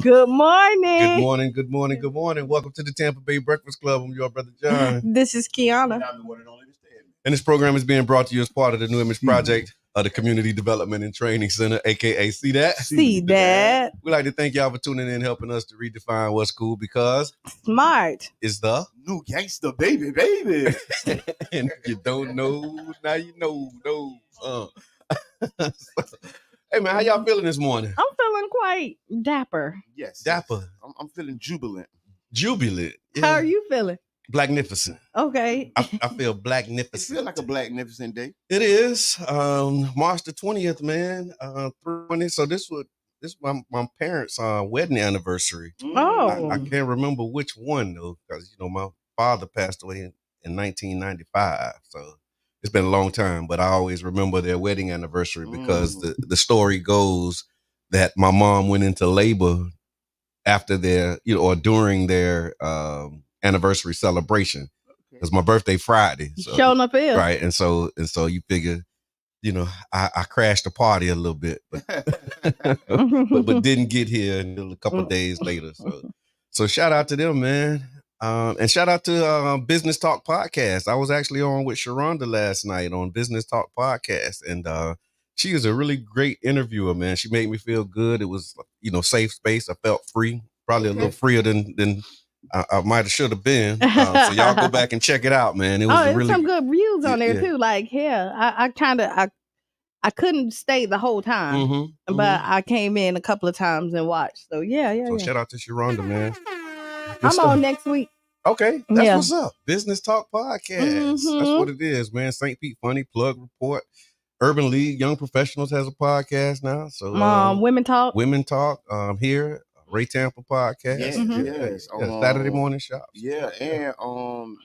Good morning. Good morning, good morning, good morning. Welcome to the Tampa Bay Breakfast Club. I'm your brother John. This is Qiana. And this program is being brought to you as part of the New Image Project of the Community Development and Training Center, aka See That. See That. We'd like to thank y'all for tuning in, helping us to redefine what's cool, because smart is the new gangster, baby. And if you don't know, now you know. Hey man, how y'all feeling this morning? I'm feeling quite dapper. Yes. Dapper. I'm feeling jubilant. Jubilant. Yeah. How are you feeling? Blacknificent. Okay. I feel It blacknificent. feels like a blacknificent day. It is. March the 20th, man. 20. So this was my parents' wedding anniversary. Oh. I can't remember which one though, because my father passed away in 1995. So it's been a long time, but I always remember their wedding anniversary because the story goes that my mom went into labor after their, or during their anniversary celebration. Because my birthday Friday. So, showing up here. Right. And so you figure, I crashed the party a little bit, but but didn't get here until a couple of days later. So shout out to them, man. And shout out to Business Talk Podcast. I was actually on with Sharonda last night on Business Talk Podcast. And she is a really great interviewer, man. She made me feel good. It was, safe space. I felt free, probably a little freer than I might have should have been. So y'all go back and check it out, man. It was really some good reviews on there too. Like, I couldn't stay the whole time, but I came in a couple of times and watched. So So shout out to Sharonda, man. I'm on next week. Okay, that's what's up. Business Talk Podcast. That's what it is, man. St. Pete Funny Plug Report. Urban League Young Professionals has a podcast now. So Women Talk. Women Talk. Here. Ray Tampa Podcast. Yes. Saturday morning shops. Yeah, and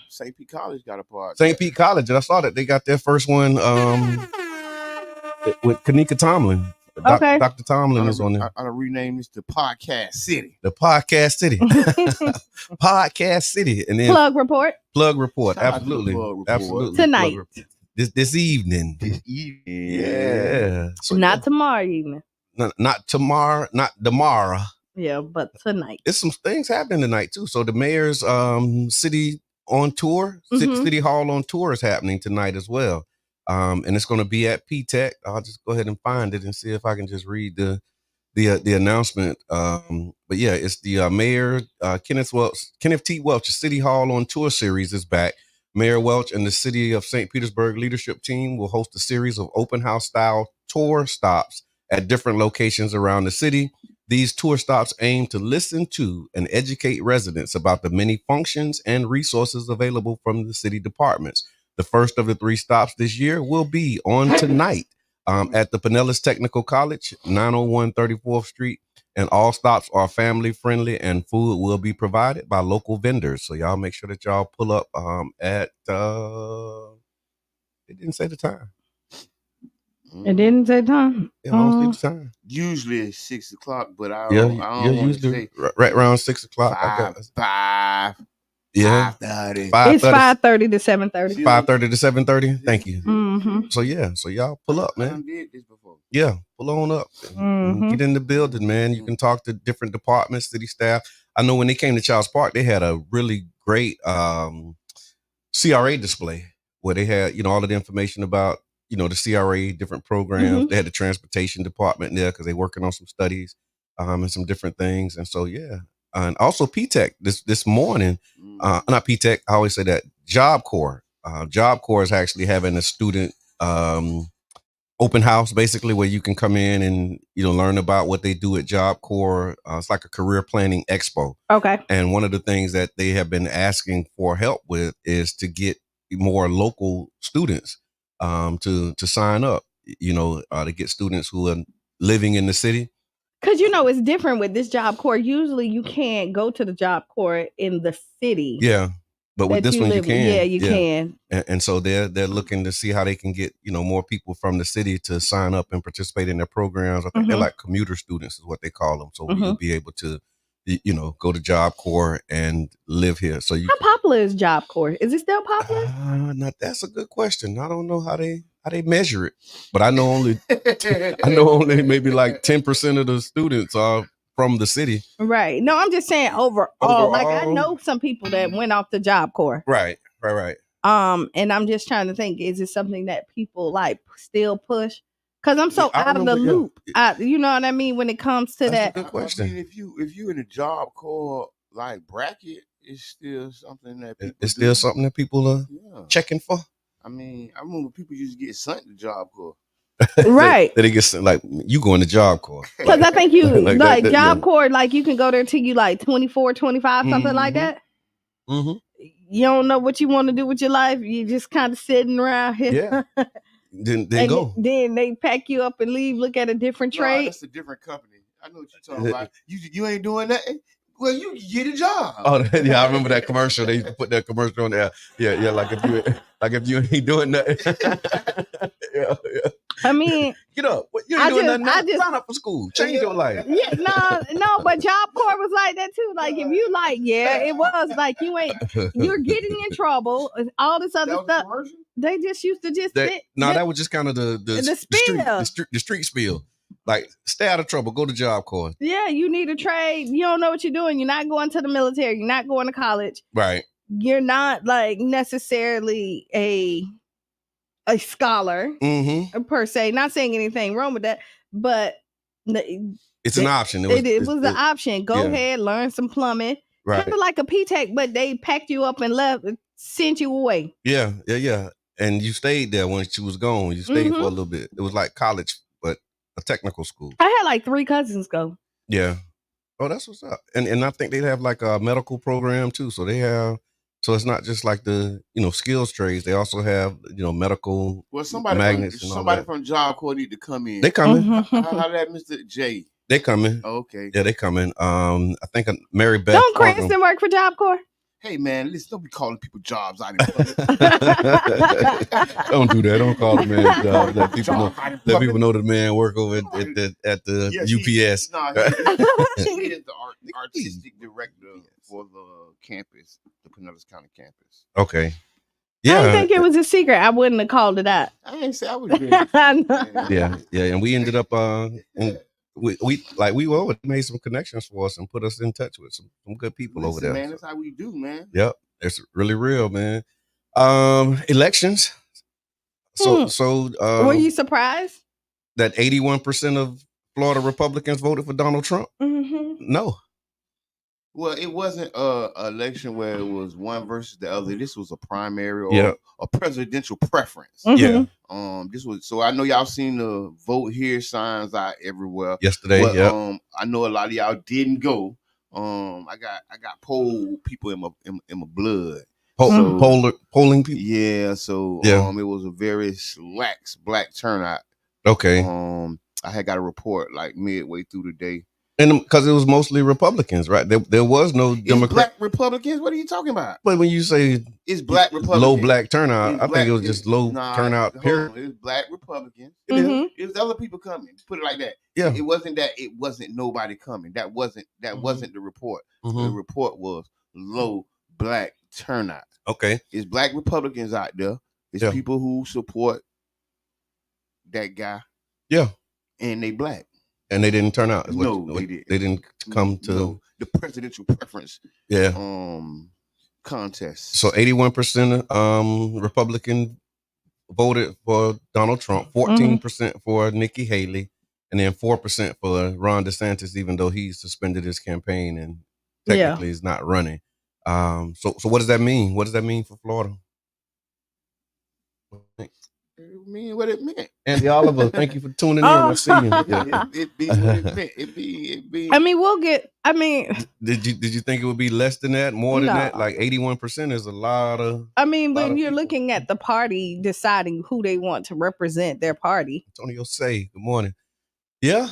St. Pete College got a podcast. St. Pete College, and I saw that they got their first one with Kanika Tomlin. Okay. Dr. Tomlin is on there. I renamed this the Podcast City. The Podcast City. Podcast City. And then Plug Report. Absolutely. Absolutely. Tonight. This evening. Yeah. So, not tomorrow evening. Not tomorrow. Yeah, but tonight. There's some things happening tonight too. So the mayor's city on tour, City Hall on tour is happening tonight as well. And it's going to be at PTech. I'll just go ahead and find it and see if I can just read the announcement. But yeah, it's the mayor Kenneth T. Welch's City Hall on Tour series is back. Mayor Welch and the City of St. Petersburg leadership team will host a series of open house style tour stops at different locations around the city. These tour stops aim to listen to and educate residents about the many functions and resources available from the city departments. The first of the 3 stops this year will be on tonight at the Pinellas Technical College, 901 34th Street. And all stops are family friendly and food will be provided by local vendors. So y'all make sure that y'all pull up at, it didn't say the time. It didn't say time. Yeah, I don't see the time. Usually it's 6 o'clock, but I don't usually right around 6 o'clock. 5. Yeah. 5:30. It's 5:30 to 7:30. 5:30 to 7:30. Thank you. Mm-hmm. So y'all pull up, man. I did this before. Yeah, pull on up. And get in the building, man. You can talk to different departments, city staff. I know when they came to Charles Park, they had a really great CRA display where they had, all of the information about, the CRA, different programs. They had the transportation department there because they're working on some studies and some different things. And so, yeah. And also PTech this morning, not PTech, I always say that, Job Corps. Job Corps is actually having a student open house, basically, where you can come in and, learn about what they do at Job Corps. It's like a career planning expo. Okay. And one of the things that they have been asking for help with is to get more local students to sign up, to get students who are living in the city. Because, it's different with this Job Corps. Usually you can't go to the Job Corps in the city. Yeah. But with this one, you can. Yeah, you can. And so they're looking to see how they can get, more people from the city to sign up and participate in their programs. I think they're like commuter students is what they call them. So you'll be able to, go to Job Corps and live here. So how popular is Job Corps? Is it still popular? That's a good question. I don't know how how they measure it. But I know only maybe like 10% of the students are from the city. Right. No, I'm just saying overall. Like I know some people that went off the Job Corps. Right. And I'm just trying to think, is it something that people like still push? Because I'm so out of the loop. You know what I mean when it comes to that. That's a good question. I mean, if you in a Job Corps like bracket, it's still something that people still something that people are checking for. I mean, I remember people used to get sent to Job Corps. Right. They get like you going to Job Corps. Because I think you like Job Corps, like you can go there till you like 24, 25, something like that. Mm-hmm. You don't know what you want to do with your life. You just kind of sitting around here. Yeah. Then go. Then they pack you up and leave. Look at a different trade. That's a different company. I know what you're talking about. You ain't doing nothing. Well, you get a job. Oh yeah, I remember that commercial. They used to put that commercial on there. Yeah. Like if you ain't doing nothing. yeah. I mean, get up. You ain't doing nothing. Sign up for school. Change your life. Yeah, no, but Job Corps was like that too. Like if you like, it was like you're getting in trouble. All this other stuff. They just used to that was just kind of the street spiel. Like, stay out of trouble. Go to Job Corps. Yeah, you need a trade. You don't know what you're doing. You're not going to the military. You're not going to college. Right. You're not like necessarily a scholar per se. Not saying anything wrong with that, but it's an option. It was an option. Go ahead, learn some plumbing. Right. Kind of like a P-Tech, but they packed you up and left, sent you away. Yeah. And you stayed there when she was gone. You stayed for a little bit. It was like college, but a technical school. I had like 3 cousins go. Yeah. Oh, that's what's up. And I think they have like a medical program too. So it's not just like the, skills trades. They also have, medical magnets and all that. Somebody from Job Corps need to come in. They coming. How that, Mr. J? They coming. Oh, okay. Yeah, they coming. I think Mary Beth. Don't Cranston work for Job Corps? Hey man, listen, don't be calling people jobs out in public. Don't do that. Don't call the man jobs. Let people know the man work over at the UPS. He is the artistic director for the campus, the Pinellas County campus. Okay. Yeah. I didn't think it was a secret. I wouldn't have called it out. I didn't say I was Yeah. And we ended up we made some connections for us and put us in touch with some good people over there. Man, that's how we do, man. Yep, it's really real, man. Elections. So were you surprised that 81% of Florida Republicans voted for Donald Trump? Mm-hmm. No. Well, it wasn't an election where it was one versus the other. This was a primary or a presidential preference. Mm-hmm. Yeah. This was so I know y'all seen the vote here signs out everywhere yesterday. But, I know a lot of y'all didn't go. I got poll people in my blood. Polling people. Yeah. So it was a very lax black turnout. Okay. I had got a report like midway through the day. And because it was mostly Republicans, right? There was no Democrat. Black Republicans? What are you talking about? But when you say it's black Republicans, low black turnout, I think it was just low turnout. Period. It was black Republicans. Mm-hmm. It was other people coming. Put it like that. Yeah. It wasn't nobody coming. That wasn't the report. Mm-hmm. The report was low black turnout. Okay. It's black Republicans out there. It's people who support that guy. Yeah. And they black. And they didn't turn out. No, they didn't. They didn't come to the presidential preference. Yeah. Contest. So 81% Republican voted for Donald Trump, 14% for Nikki Haley, and then 4% for Ron DeSantis, even though he suspended his campaign and technically is not running. So what does that mean? What does that mean for Florida? It mean what it meant. Andy Oliver, thank you for tuning in. We'll see you. It be what it meant. It be. I mean, we'll get. I mean, did you think it would be less than that? More than that? Like 81% is a lot of. I mean, when you're looking at the party deciding who they want to represent their party. Antonio Say, good morning. Yeah.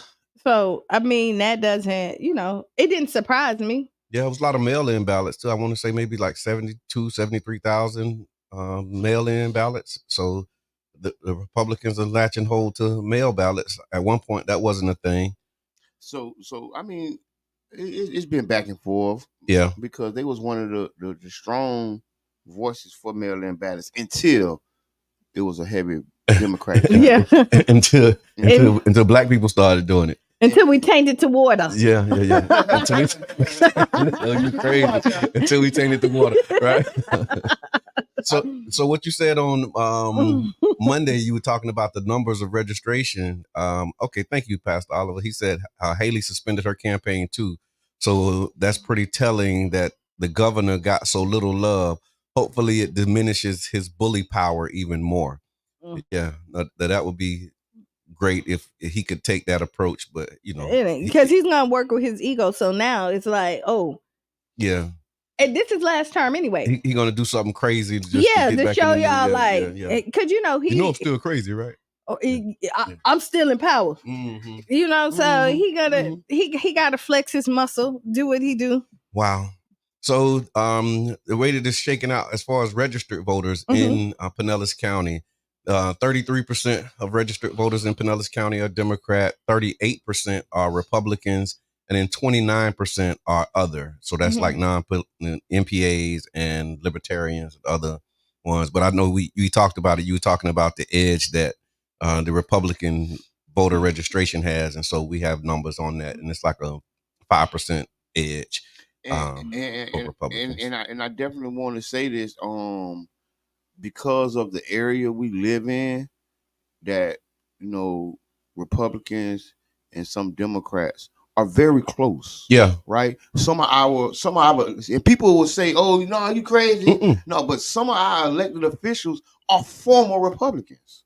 So I mean, that doesn't. It didn't surprise me. Yeah, it was a lot of mail-in ballots too. I want to say maybe like 73,000 mail-in ballots. So. The Republicans are latching hold to mail ballots. At one point, that wasn't a thing. So I mean, it's been back and forth. Yeah, because they was one of the strong voices for mail-in ballots until there was a heavy Democratic. Yeah. until black people started doing it. Until we changed it to water. Yeah. Until you crazy. Until we changed it to water, right? So what you said on Monday, you were talking about the numbers of registration. Okay, thank you, Pastor Oliver. He said Haley suspended her campaign too. So that's pretty telling that the governor got so little love. Hopefully it diminishes his bully power even more. Yeah, that would be great if he could take that approach, but because he's gonna work with his ego. So now it's like, oh, yeah, and this is last term anyway. He gonna do something crazy to show y'all because I'm still crazy, right? I'm still in power. Mm-hmm. So he gonna he gotta flex his muscle, do what he do. Wow. So the way that it's shaking out as far as registered voters in Pinellas County, 33% of registered voters in Pinellas County are Democrat, 38% are Republicans, and then 29% are other. So that's like non-MPAs and libertarians and other ones. But I know we talked about it. You were talking about the edge that the Republican voter registration has. And so we have numbers on that. And it's like a 5% edge. And I definitely want to say this because of the area we live in, that Republicans and some Democrats are very close. Yeah. Right. Some of our and people will say, "Oh, no, you crazy?" No, but some of our elected officials are former Republicans.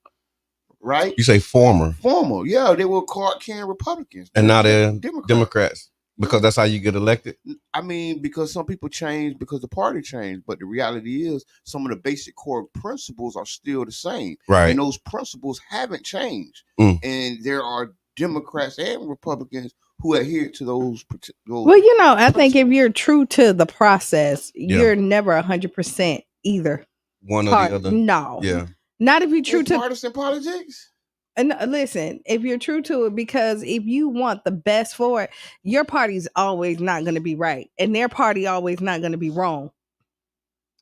Right. You say former? Former. Yeah, they were card-carrying Republicans, and now they're Democrats. Because that's how you get elected? I mean, because some people change because the party changed. But the reality is some of the basic core principles are still the same. Right. And those principles haven't changed. And there are Democrats and Republicans who adhere to those well, I think if you're true to the process, you're never 100% either. One or the other? No. Yeah. Not if you're true to partisan politics. And listen, if you're true to it, because if you want the best for it, your party's always not going to be right, and their party always not going to be wrong.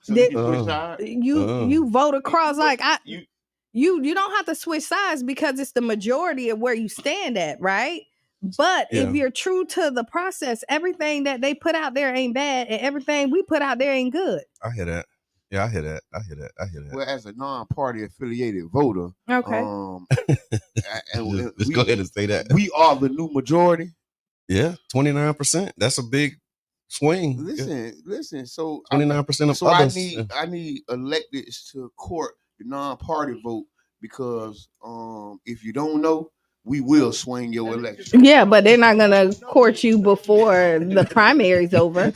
So you vote across you don't have to switch sides because it's the majority of where you stand at, right? But if you're true to the process, everything that they put out there ain't bad, and everything we put out there ain't good. I hear that. Yeah, I hear that. Well, as a non-party affiliated voter, okay, let's go ahead and say that we are the new majority. Yeah, 29%. That's a big swing. Listen. So 29% of so others. I need electeds to court the non-party vote because if you don't know, we will swing your election. Yeah, but they're not gonna court you before the primary's over.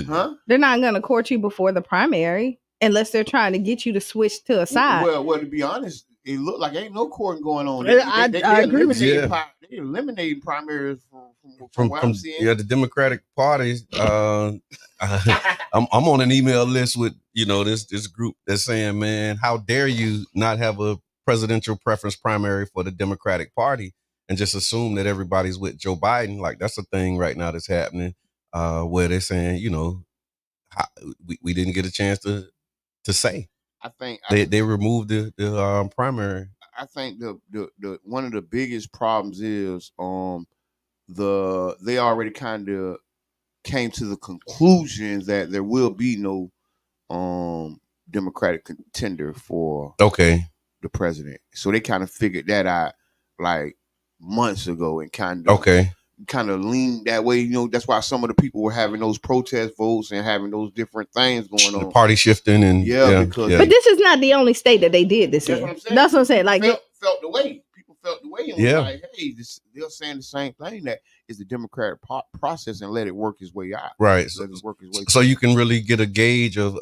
Huh? They're not gonna court you before the primary unless they're trying to get you to switch to a side. Well, to be honest, it looked like ain't no courting going on. I agree with you. They eliminating primaries from what I'm seeing. Yeah, the Democratic Party. I'm on an email list with this group that's saying, man, how dare you not have a presidential preference primary for the Democratic Party and just assume that everybody's with Joe Biden. Like that's a thing right now that's happening where they're saying, we didn't get a chance to say. I think they removed the primary. I think the one of the biggest problems is they already kind of came to the conclusion that there will be no Democratic contender for the president. So they kind of figured that out like months ago and kind of leaned that way. That's why some of the people were having those protest votes and having those different things going on. The party shifting and But this is not the only state that they did this in. That's what I'm saying. Like felt the way. People felt the way and was like, hey, they're saying the same thing, that is the democratic process and let it work its way out. Right. So you can really get a gauge of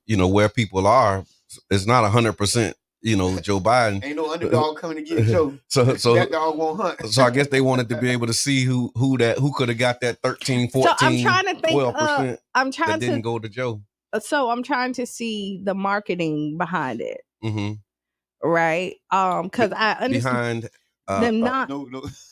where people are. It's not 100%. Joe Biden. Ain't no underdog coming to get Joe. So that dog won't hunt. So I guess they wanted to be able to see who could have got that 13, 14, so I'm trying to think, 12% that didn't go to Joe. So I'm trying to see the marketing behind it. Mm-hmm. Right. Because I understand. Behind them not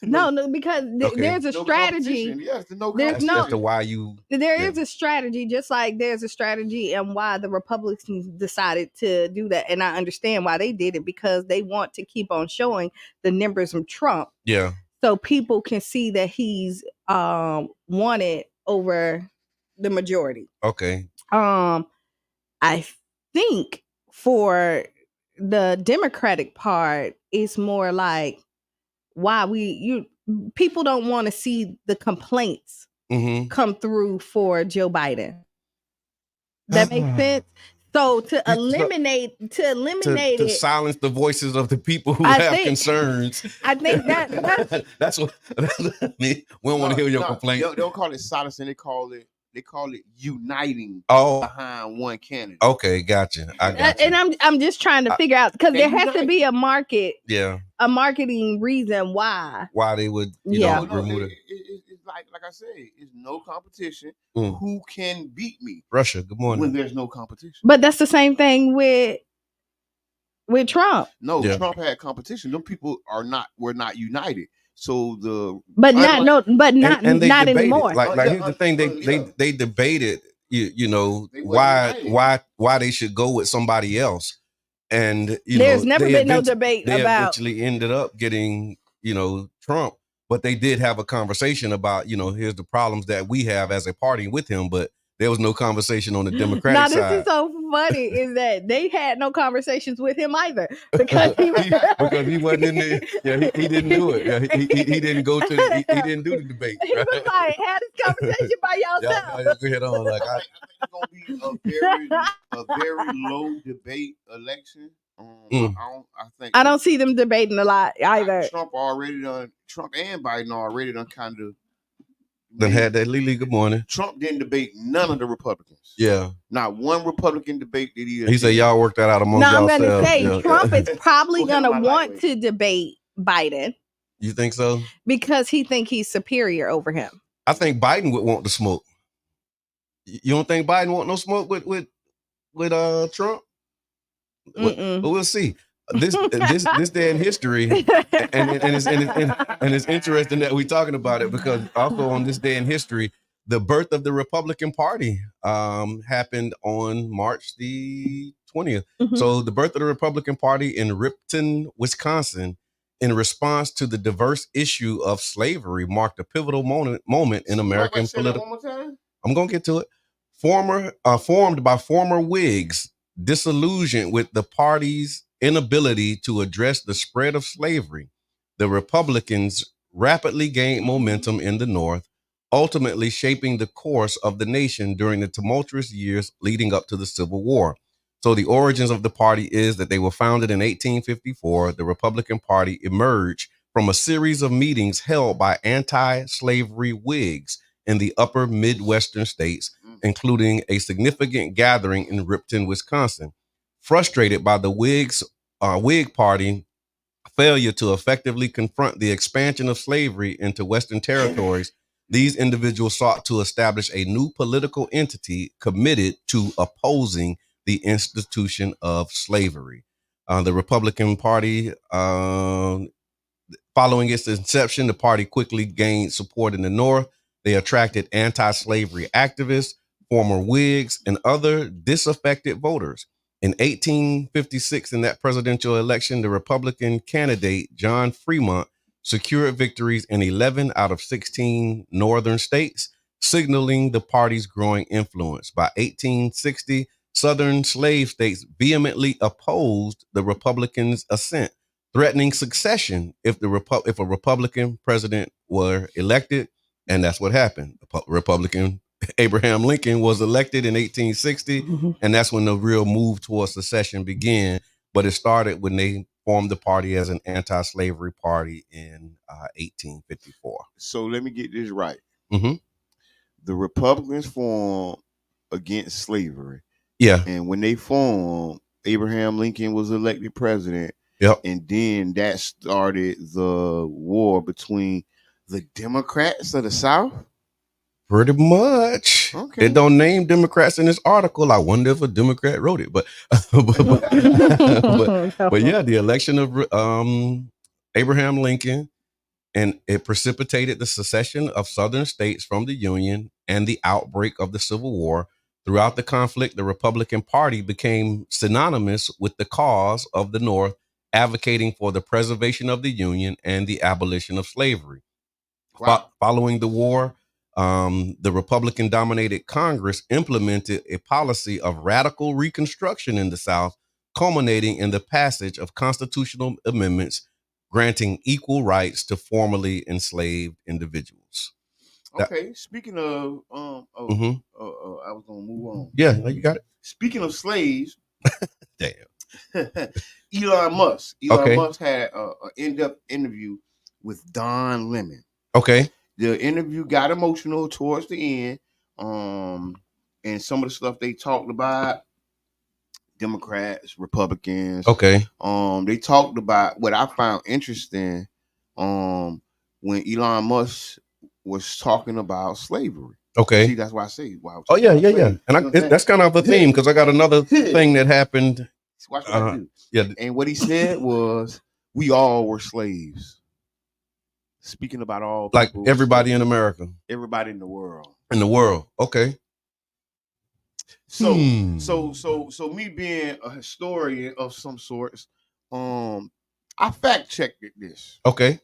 no, because there's a strategy. Yes, there's no the why you is a strategy, just like there's a strategy and why the Republicans decided to do that. And I understand why they did it, because they want to keep on showing the numbers from Trump. Yeah. So people can see that he's wanted over the majority. Okay. I think for the Democratic part, it's more like why people don't want to see the complaints come through for Joe Biden. That makes sense. So to eliminate to silence the voices of the people who have concerns. I think that's what we don't want to hear your complaints. They don't call it silencing. They call it uniting behind one candidate. Okay, gotcha. I got you. And I'm just trying to figure out, because there has to be a market. Yeah. A marketing reason why they would remove it. It's like I said, it's no competition. Who can beat me? Russia. Good morning. When there's no competition. But that's the same thing with Trump. No, Trump had competition. Them people were not united. So not anymore. Like here's the thing, they debated why they should go with somebody else. And there's never been no debate they about. Eventually ended up getting Trump, but they did have a conversation about here's the problems that we have as a party with him, but there was no conversation on the Democratic side. Now this is so funny is that they had no conversations with him either, because he wasn't in there. Yeah, he didn't do it. Yeah, he didn't go to. He didn't do the debate. He was like, had this conversation by yourself. Go ahead on. Like I think it's gonna be a very low debate election. I don't see them debating a lot either. Trump and Biden already done kind of. Then had that Lily. Good morning. Trump didn't debate none of the Republicans. Yeah, not one Republican debate did he. He said y'all worked that out among yourselves. I'm going to say Trump is probably going to want to debate Biden. You think so? Because he think he's superior over him. I think Biden would want the smoke. You don't think Biden want no smoke with Trump? But we'll see. This day in history, and it's interesting that we're talking about it, because also on this day in history, the birth of the Republican Party happened on March the 20th. So the birth of the Republican Party in Ripton, Wisconsin, in response to the diverse issue of slavery, marked a pivotal moment in American political. I'm gonna get to it. Formed by former Whigs, disillusioned with the party's inability to address the spread of slavery, the Republicans rapidly gained momentum in the North, ultimately shaping the course of the nation during the tumultuous years leading up to the Civil War. So the origins of the party is that they were founded in 1854. The Republican Party emerged from a series of meetings held by anti-slavery Whigs in the upper Midwestern states, including a significant gathering in Ripton, Wisconsin. Frustrated by the Whig Party failure to effectively confront the expansion of slavery into Western territories, these individuals sought to establish a new political entity committed to opposing the institution of slavery. The Republican Party, following its inception, the party quickly gained support in the North. They attracted anti-slavery activists, former Whigs, and other disaffected voters. In 1856, in that presidential election, the Republican candidate, John Fremont, secured victories in 11 out of 16 northern states, signaling the party's growing influence. By 1860, southern slave states vehemently opposed the Republicans' ascent, threatening secession if a Republican president were elected, and that's what happened. Republican Abraham Lincoln was elected in 1860, and that's when the real move towards secession began. But it started when they formed the party as an anti-slavery party in 1854. So let me get this right. The Republicans formed against slavery. Yeah. And when they formed, Abraham Lincoln was elected president. Yep. And then that started the war between the Democrats of the South. Pretty much. Okay. It don't name Democrats in this article. I wonder if a Democrat wrote it, but yeah, the election of Abraham Lincoln, and it precipitated the secession of Southern states from the Union and the outbreak of the Civil War. Throughout the conflict, the Republican Party became synonymous with the cause of the North, advocating for the preservation of the Union and the abolition of slavery. Wow. Following the war, the Republican-dominated Congress implemented a policy of radical reconstruction in the South, culminating in the passage of constitutional amendments granting equal rights to formerly enslaved individuals. Okay, speaking of, I was gonna move on. Yeah, you got it. Speaking of slaves, damn. Elon Musk had an in-depth interview with Don Lemon. Okay. The interview got emotional towards the end, and some of the stuff they talked about. Democrats, Republicans. Okay. They talked about what I found interesting. When Elon Musk was talking about slavery. Okay. See, that's why I say. Wow. Oh yeah. And that's kind of a theme because I got another thing that happened. Watch what I do. Yeah. And what he said was, "We all were slaves." Speaking about all like everybody in America, everybody in the world. In the world. Okay. So me being a historian of some sorts, I fact checked this. Okay.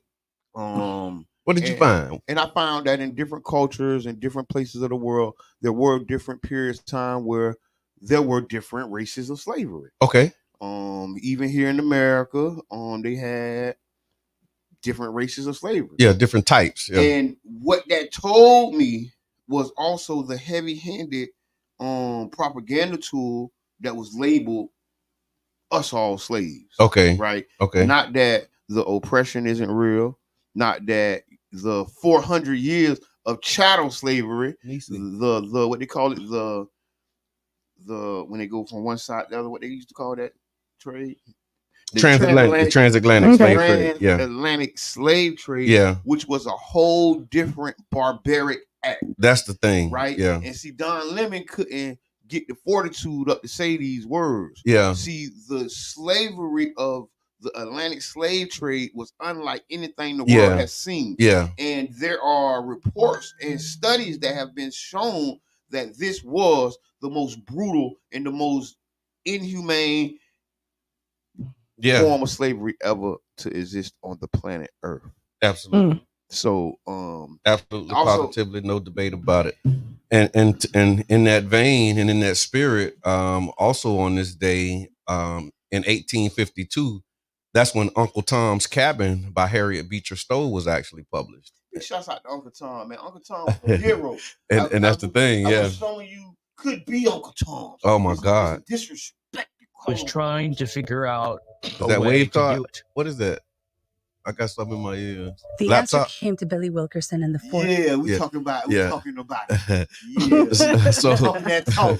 What did you find? And I found that in different cultures and different places of the world, there were different periods of time where there were different races of slavery. Okay. Even here in America, they had different races of slavery. Yeah, different types. Yeah. And what that told me was also the heavy-handed propaganda tool that was labeled us all slaves. Okay. Right? Okay. Not that the oppression isn't real, not that the 400 years of chattel slavery, the what they call it, the when they go from one side to the other, what they used to call that trade? Transatlantic slave trade. Yeah. Atlantic slave trade. Yeah. Which was a whole different barbaric act. That's the thing. Right? Yeah. And see, Don Lemon couldn't get the fortitude up to say these words. Yeah. See, the slavery of the Atlantic slave trade was unlike anything the world has seen. Yeah. And there are reports and studies that have been shown that this was the most brutal and the most inhumane form of slavery ever to exist on the planet Earth. Absolutely. So absolutely, positively, no debate about it. And in that vein and in that spirit, also on this day, in 1852, that's when Uncle Tom's Cabin by Harriet Beecher Stowe was actually published. Hey, shouts out to Uncle Tom, man. Uncle Tom was a hero. and that's the thing, I wish some of you could be Uncle Tom. Oh my God. Disrespect. Was trying to figure out is that wave card? What is that? I got something in my ear. The Laptop? answer came to Billy Wilkerson in the fourth. Yeah, we talking about it. Yeah. So talking that talk.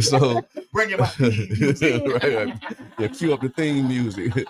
so bring your music. right. Yeah, cue up the theme music.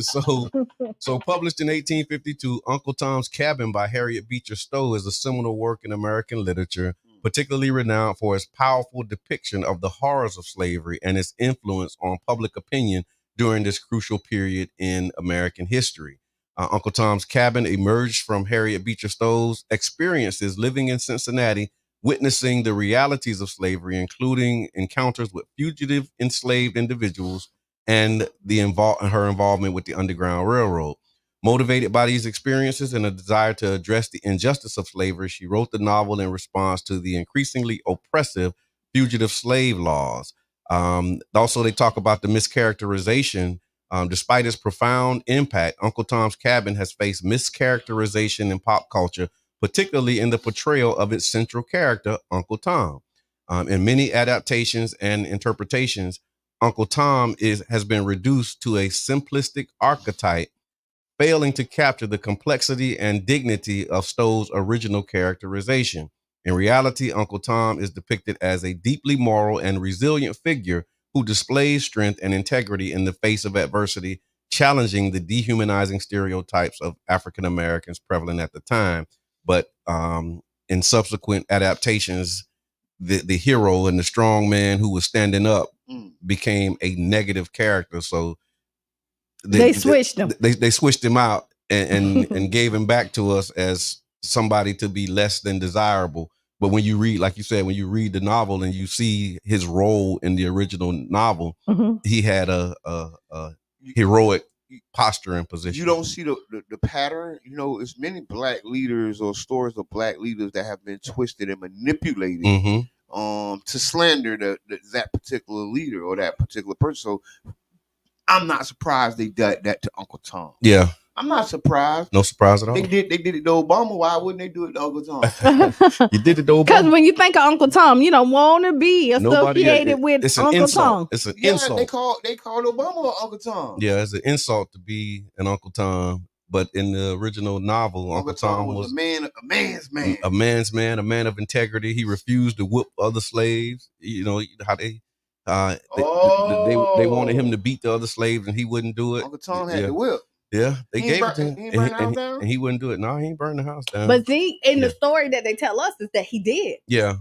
So published in 1852, Uncle Tom's Cabin by Harriet Beecher Stowe is a seminal work in American literature, particularly renowned for its powerful depiction of the horrors of slavery and its influence on public opinion during this crucial period in American history. Uncle Tom's Cabin emerged from Harriet Beecher Stowe's experiences living in Cincinnati, witnessing the realities of slavery, including encounters with fugitive enslaved individuals and her involvement with the Underground Railroad. Motivated by these experiences and a desire to address the injustice of slavery, she wrote the novel in response to the increasingly oppressive fugitive slave laws. Also, they talk about the mischaracterization. Despite its profound impact, Uncle Tom's Cabin has faced mischaracterization in pop culture, particularly in the portrayal of its central character, Uncle Tom. In many adaptations and interpretations, Uncle Tom has been reduced to a simplistic archetype, failing to capture the complexity and dignity of Stowe's original characterization. In reality, Uncle Tom is depicted as a deeply moral and resilient figure who displays strength and integrity in the face of adversity, challenging the dehumanizing stereotypes of African Americans prevalent at the time. But in subsequent adaptations, the hero and the strong man who was standing up became a negative character. So they switched him. They switched him out and gave him back to us as somebody to be less than desirable. But when you read, like you said, when you read the novel and you see his role in the original novel, he had a heroic posture and position. You don't see the pattern. You know, it's many black leaders or stories of black leaders that have been twisted and manipulated to slander that particular leader or that particular person. So I'm not surprised they did that to Uncle Tom. Yeah. I'm not surprised. No surprise at all. They did it to Obama. Why wouldn't they do it to Uncle Tom? You did it to Obama. Because when you think of Uncle Tom, you don't want to be associated with Uncle Tom. It's an insult. They called Obama Uncle Tom. Yeah, it's an insult to be an Uncle Tom. But in the original novel, Uncle Tom was a man's man, a man of integrity. He refused to whip other slaves. You know how they wanted him to beat the other slaves, and he wouldn't do it. Uncle Tom had the whip. Yeah, they gave it to him, and he wouldn't do it. No, he ain't burned the house down. But see, in the story that they tell us is that he did. Yeah.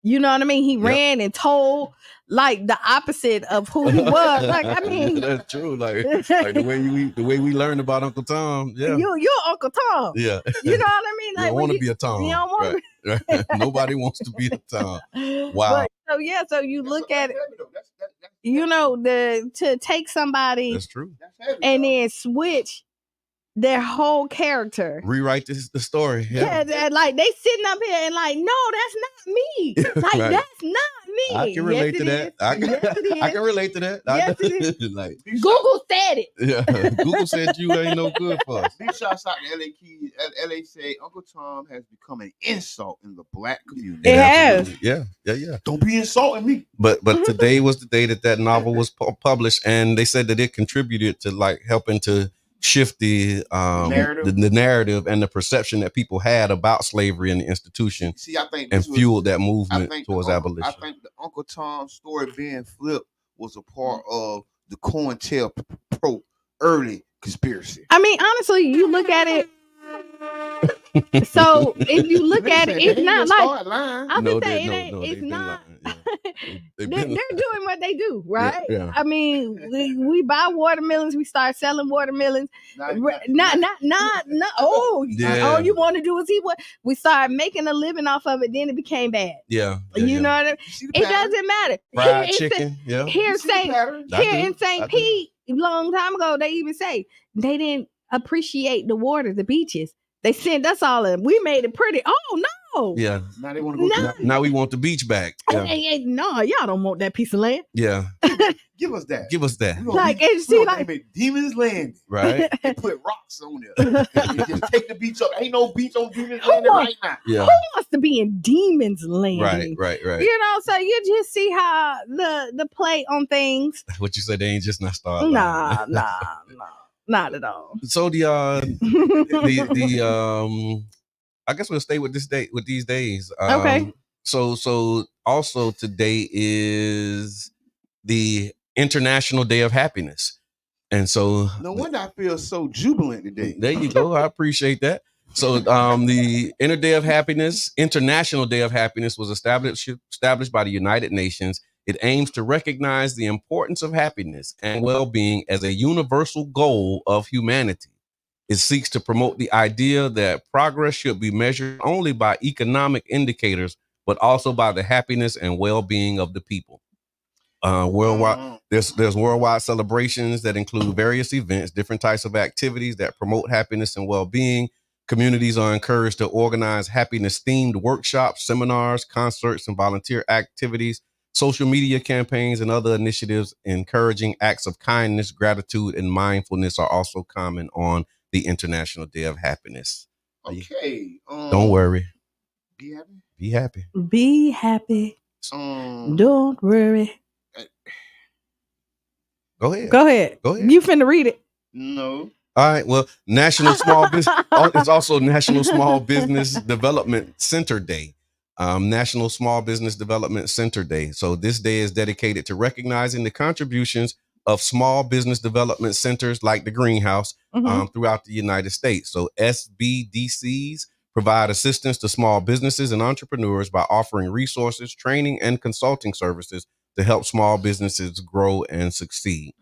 You know what I mean? He ran and told like the opposite of who he was. Like, I mean, that's true. Like the way we learned about Uncle Tom. Yeah, you're Uncle Tom. Yeah, you know what I mean? Like, you don't want to be a Tom. You don't want right. Nobody wants to be a Tom. Wow. But, so you look at it. You know, to take somebody. That's true. And then switch their whole character. Rewrite the story. Yeah, like they sitting up here and like, no, that's not me. Like right. That's not me. I can relate to that. I can relate to that. Yes, it is. Like, Google said it. Yeah, Google said you ain't no good for us. These shots out to LA Keys. LA say Uncle Tom has become an insult in the black community. It has. Yeah. Don't be insulting me. But today was the day that novel was published, and they said that it contributed to like helping to shift the narrative and the perception that people had about slavery and the institution. See, I think fueled that movement towards abolition. I think the Uncle Tom story being flipped was a part of the COINTELPRO early conspiracy. I mean, honestly, you look at it. So if you look at it, it's not like I'm just saying it's not. They're doing what they do, right? Yeah. I mean, we buy watermelons, we start selling watermelons. Not. Oh, you want to do is we start making a living off of it. Then it became bad. Yeah. You know what I mean? It doesn't matter. Fried chicken. Yeah. Here in St. Pete, a long time ago, they even say they didn't appreciate the water, the beaches. They sent us all in. We made it pretty. Oh no! Yeah. Now they want to go. Now we want the beach back. Yeah. No, y'all don't want that piece of land. Yeah. Give us that. Like Demon's Land. Right. They put rocks on there. Just take the beach up. Ain't no beach on Demon's Land right now. Yeah. Who wants to be in Demon's Land? Right. You know, so you just see how the play on things. What you said, they ain't just not starting. Nah. Not at all. So the I guess we'll stay with these days. Okay. So also today is the International Day of Happiness. And so no wonder I feel so jubilant today. There you go. I appreciate that. So the International Day of Happiness was established by the United Nations. It aims to recognize the importance of happiness and well-being as a universal goal of humanity. It seeks to promote the idea that progress should be measured only by economic indicators, but also by the happiness and well-being of the people. Worldwide, there's worldwide celebrations that include various events, different types of activities that promote happiness and well-being. Communities are encouraged to organize happiness-themed workshops, seminars, concerts, and volunteer activities. Social media campaigns and other initiatives encouraging acts of kindness, gratitude, and mindfulness are also common on the International Day of Happiness. Okay. Don't worry. Be happy. Be happy. Be happy. Don't worry. Go ahead. You finna read it. No. All right. Well, National Small Business. It's also National Small Business Development Center Day. National Small Business Development Center Day. So this day is dedicated to recognizing the contributions of small business development centers like the Greenhouse throughout the United States. So SBDCs provide assistance to small businesses and entrepreneurs by offering resources, training, and consulting services to help small businesses grow and succeed.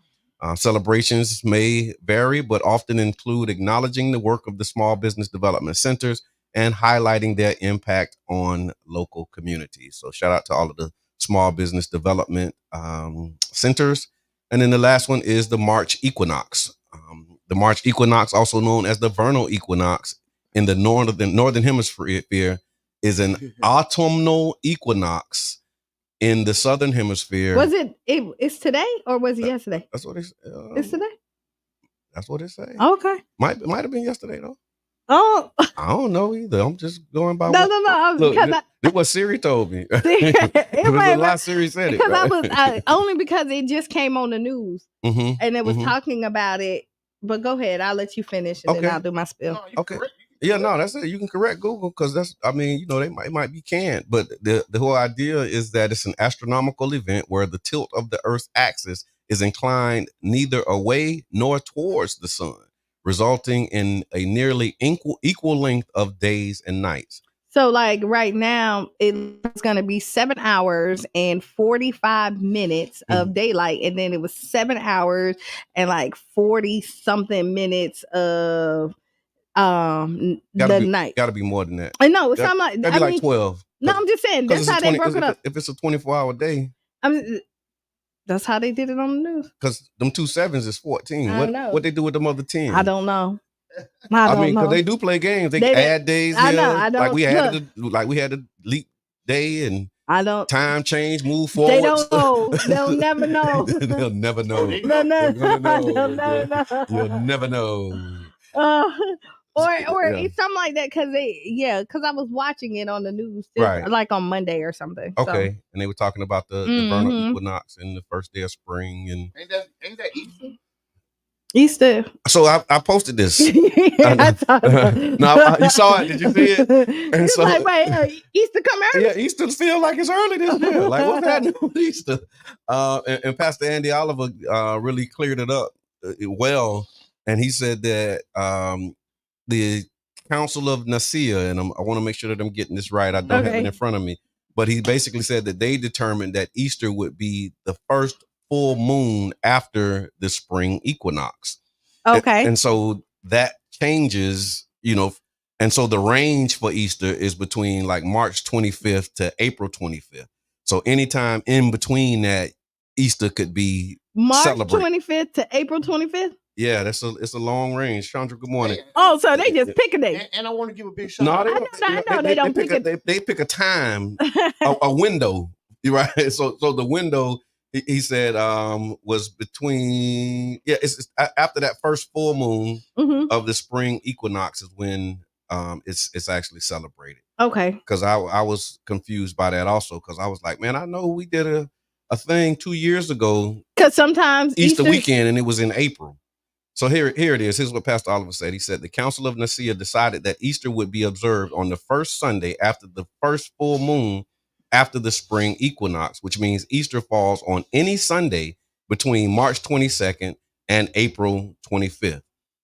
Celebrations may vary, but often include acknowledging the work of the small business development centers and highlighting their impact on local communities. So shout out to all of the small business development centers. And then the last one is the March equinox. The March equinox, also known as the vernal equinox in the northern hemisphere, is an autumnal equinox in the southern hemisphere. Was it's today or was it yesterday? That's what it's. It's today. That's what it says. Okay. Might have been yesterday though. Oh, I don't know either. I'm just going by. No. Look, this what Siri told me. It was a lot. Siri said it. Because I was only because it just came on the news and it was talking about it. But go ahead, I'll let you finish and then I'll do my spill. Okay. Yeah, no, that's it. You can correct Google because that's. I mean, they might be canned, but the whole idea is that it's an astronomical event where the tilt of the Earth's axis is inclined neither away nor towards the sun, resulting in a nearly equal length of days and nights. So like right now, it's going to be 7 hours and 45 minutes of daylight. And then it was 7 hours and like 40 something minutes of night. Got to be more than that. I know. So I'm like, that'd be like 12. No, I'm just saying that's how they broke it up. If it's a 24-hour day. That's how they did it on the news. Because them 2 sevens is 14. I know. What they do with them other 10? I don't know. I mean, because they do play games. They add days. I know. Like we had a leap day and time change, move forward. They don't know. They'll never know. They'll never know. They'll never know. You'll never know. Or it's something like that because I was watching it on the news like on Monday or something. Okay, so. And they were talking about the vernal equinox and the first day of spring and ain't that Easter? Easter. So I posted this. I saw it. No, you saw it. Did you see it? And so, wait, Easter come early? Yeah, Easter feel like it's early this year. Like what's happening with Easter? And Pastor Andy Oliver really cleared it up well, and he said that the Council of Nicaea, and I want to make sure that I'm getting this right. I don't have it in front of me, but he basically said that they determined that Easter would be the first full moon after the spring equinox. Okay. And so that changes, and so the range for Easter is between like March 25th to April 25th. So anytime in between that, Easter could be March celebrated. 25th to April 25th? Yeah, it's a long range. Chandra, good morning. Oh, so they just pick a date. And I want to give a big shout out. I know they don't pick a date. They pick a time, a window, right? So the window, he said, was between, it's after that first full moon of the spring equinox is when it's actually celebrated. Okay. Because I was confused by that also, because I was like, man, I know we did a thing 2 years ago. Because sometimes Easter weekend, and it was in April. So here it is. Here's what Pastor Oliver said. He said the Council of Nicaea decided that Easter would be observed on the first Sunday after the first full moon after the spring equinox, which means Easter falls on any Sunday between March 22nd and April 25th.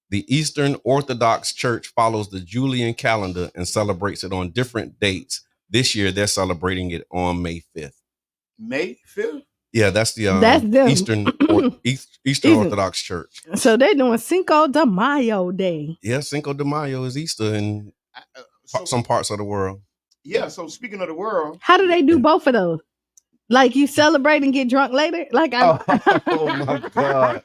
The Eastern Orthodox Church follows the Julian calendar and celebrates it on different dates. This year, they're celebrating it on May 5th. May 5th? Yeah, that's the Eastern Orthodox Church. So they're doing Cinco de Mayo Day. Yeah, Cinco de Mayo is Easter in some parts of the world. Yeah, so speaking of the world. How do they do both of those? Like you celebrate and get drunk later? Like oh my God.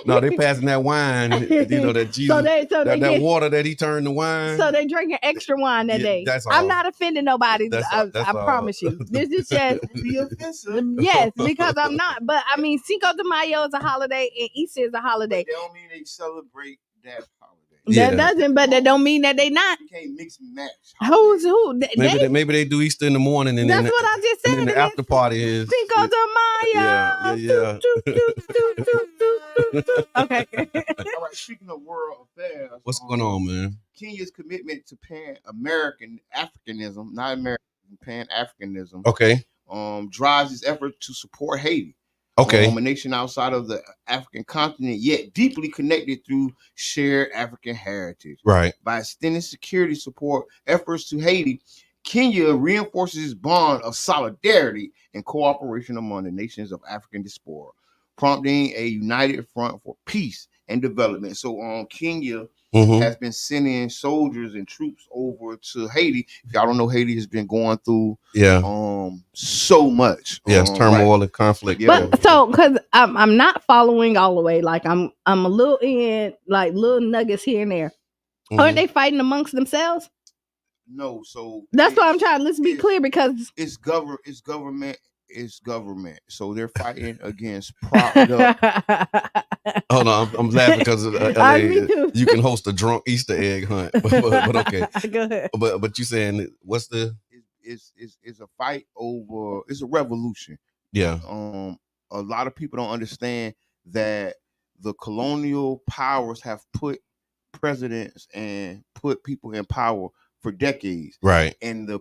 No, they passing that wine, that Jesus, that water that he turned to wine. So they drinking extra wine that day. That's all. I'm not offending nobody. I promise you. This is just yes, because I'm not. But I mean, Cinco de Mayo is a holiday and Easter is a holiday. But they don't mean they celebrate that holiday. That doesn't, but that don't mean that they not. You can't mix and match. Who's who? Maybe they do Easter in the morning, and that's what I just said. And then the after party is Cinco de Mayo. Yeah. Okay. All right. Speaking of world affairs, what's going on, man? Kenya's commitment to Pan-American Africanism, not American Pan-Africanism. Okay. Drives its effort to support Haiti. Okay. A nation outside of the African continent, yet deeply connected through shared African heritage. Right. By extending security support efforts to Haiti, Kenya reinforces its bond of solidarity and cooperation among the nations of African diaspora, prompting a united front for peace and development. So Kenya has been sending soldiers and troops over to Haiti. If y'all don't know, Haiti has been going through so much. Yes, turmoil and conflict. Yeah. But so because I'm not following all the way. Like I'm a little in like little nuggets here and there. Aren't they fighting amongst themselves? No, so that's why I'm trying. Let's be clear because it's government. So they're fighting against propped up. Hold on, I'm laughing because you can host a drunk Easter egg hunt. but okay, go ahead. But you saying what's the? It's a fight over. It's a revolution. Yeah. A lot of people don't understand that the colonial powers have put presidents and put people in power for decades. Right. And a